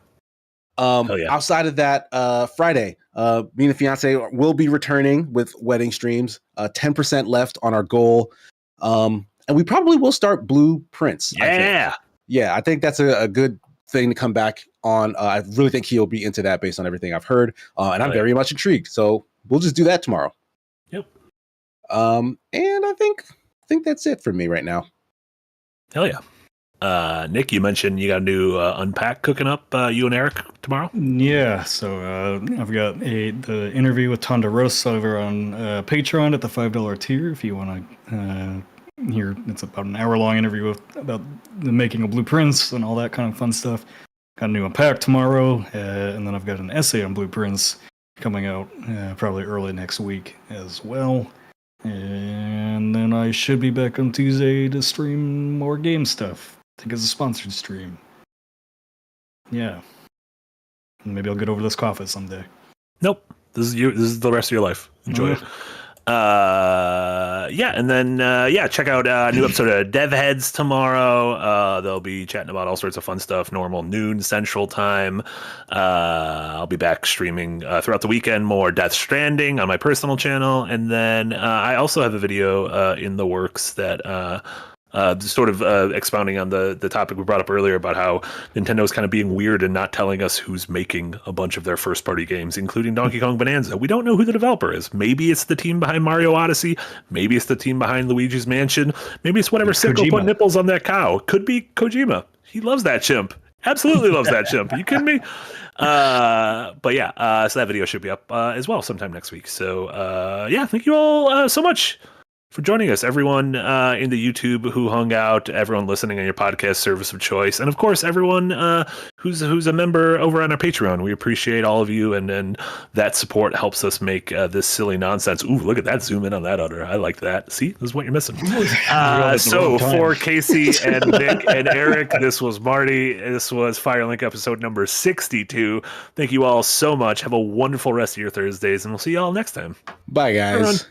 Outside of that, Friday, me and the fiance will be returning with wedding streams. 10% left on our goal, and we probably will start Blueprints. Yeah, I think that's a good thing to come back on. I really think he'll be into that based on everything I've heard, and I'm very much intrigued. So we'll just do that tomorrow. Yep. And I think that's it for me right now. Hell yeah. Nick, you mentioned you got a new Unpack cooking up, you and Eric tomorrow? Yeah, so I've got the interview with Tonda over on Patreon at the $5 tier if you want to hear. It's about an hour-long interview about the making of Blueprints and all that kind of fun stuff. Got a new Unpack tomorrow, and then I've got an essay on Blueprints coming out probably early next week as well. And then I should be back on Tuesday to stream more game stuff. I think it's a sponsored stream. Yeah. Maybe I'll get over this cough someday. Nope. This is the rest of your life. Enjoy it. And then check out a new episode of Dev Heads tomorrow. They'll be chatting about all sorts of fun stuff, normal noon Central Time. I'll be back streaming throughout the weekend, more Death Stranding on my personal channel. And then I also have a video in the works that sort of expounding on the topic we brought up earlier about how Nintendo's kind of being weird and not telling us who's making a bunch of their first party games, including Donkey Kong Bonanza. We don't know who the developer is. Maybe it's the team behind Mario Odyssey. Maybe it's the team behind Luigi's Mansion. Maybe it's whatever sicko put nipples on that cow. Could be Kojima. He loves that chimp. Absolutely loves that chimp. Are you kidding me? So that video should be up as well sometime next week. So thank you all so much for joining us, everyone in the YouTube who hung out, everyone listening on your podcast service of choice, and of course everyone who's a member over on our Patreon. We appreciate all of you, and that support helps us make this silly nonsense. Ooh, look at that! Zoom in on that udder. I like that. See, this is what you're missing. So for Casey and Nick and Eric, this was Marty. This was Firelink episode number 62. Thank you all so much. Have a wonderful rest of your Thursdays, and we'll see you all next time. Bye, guys.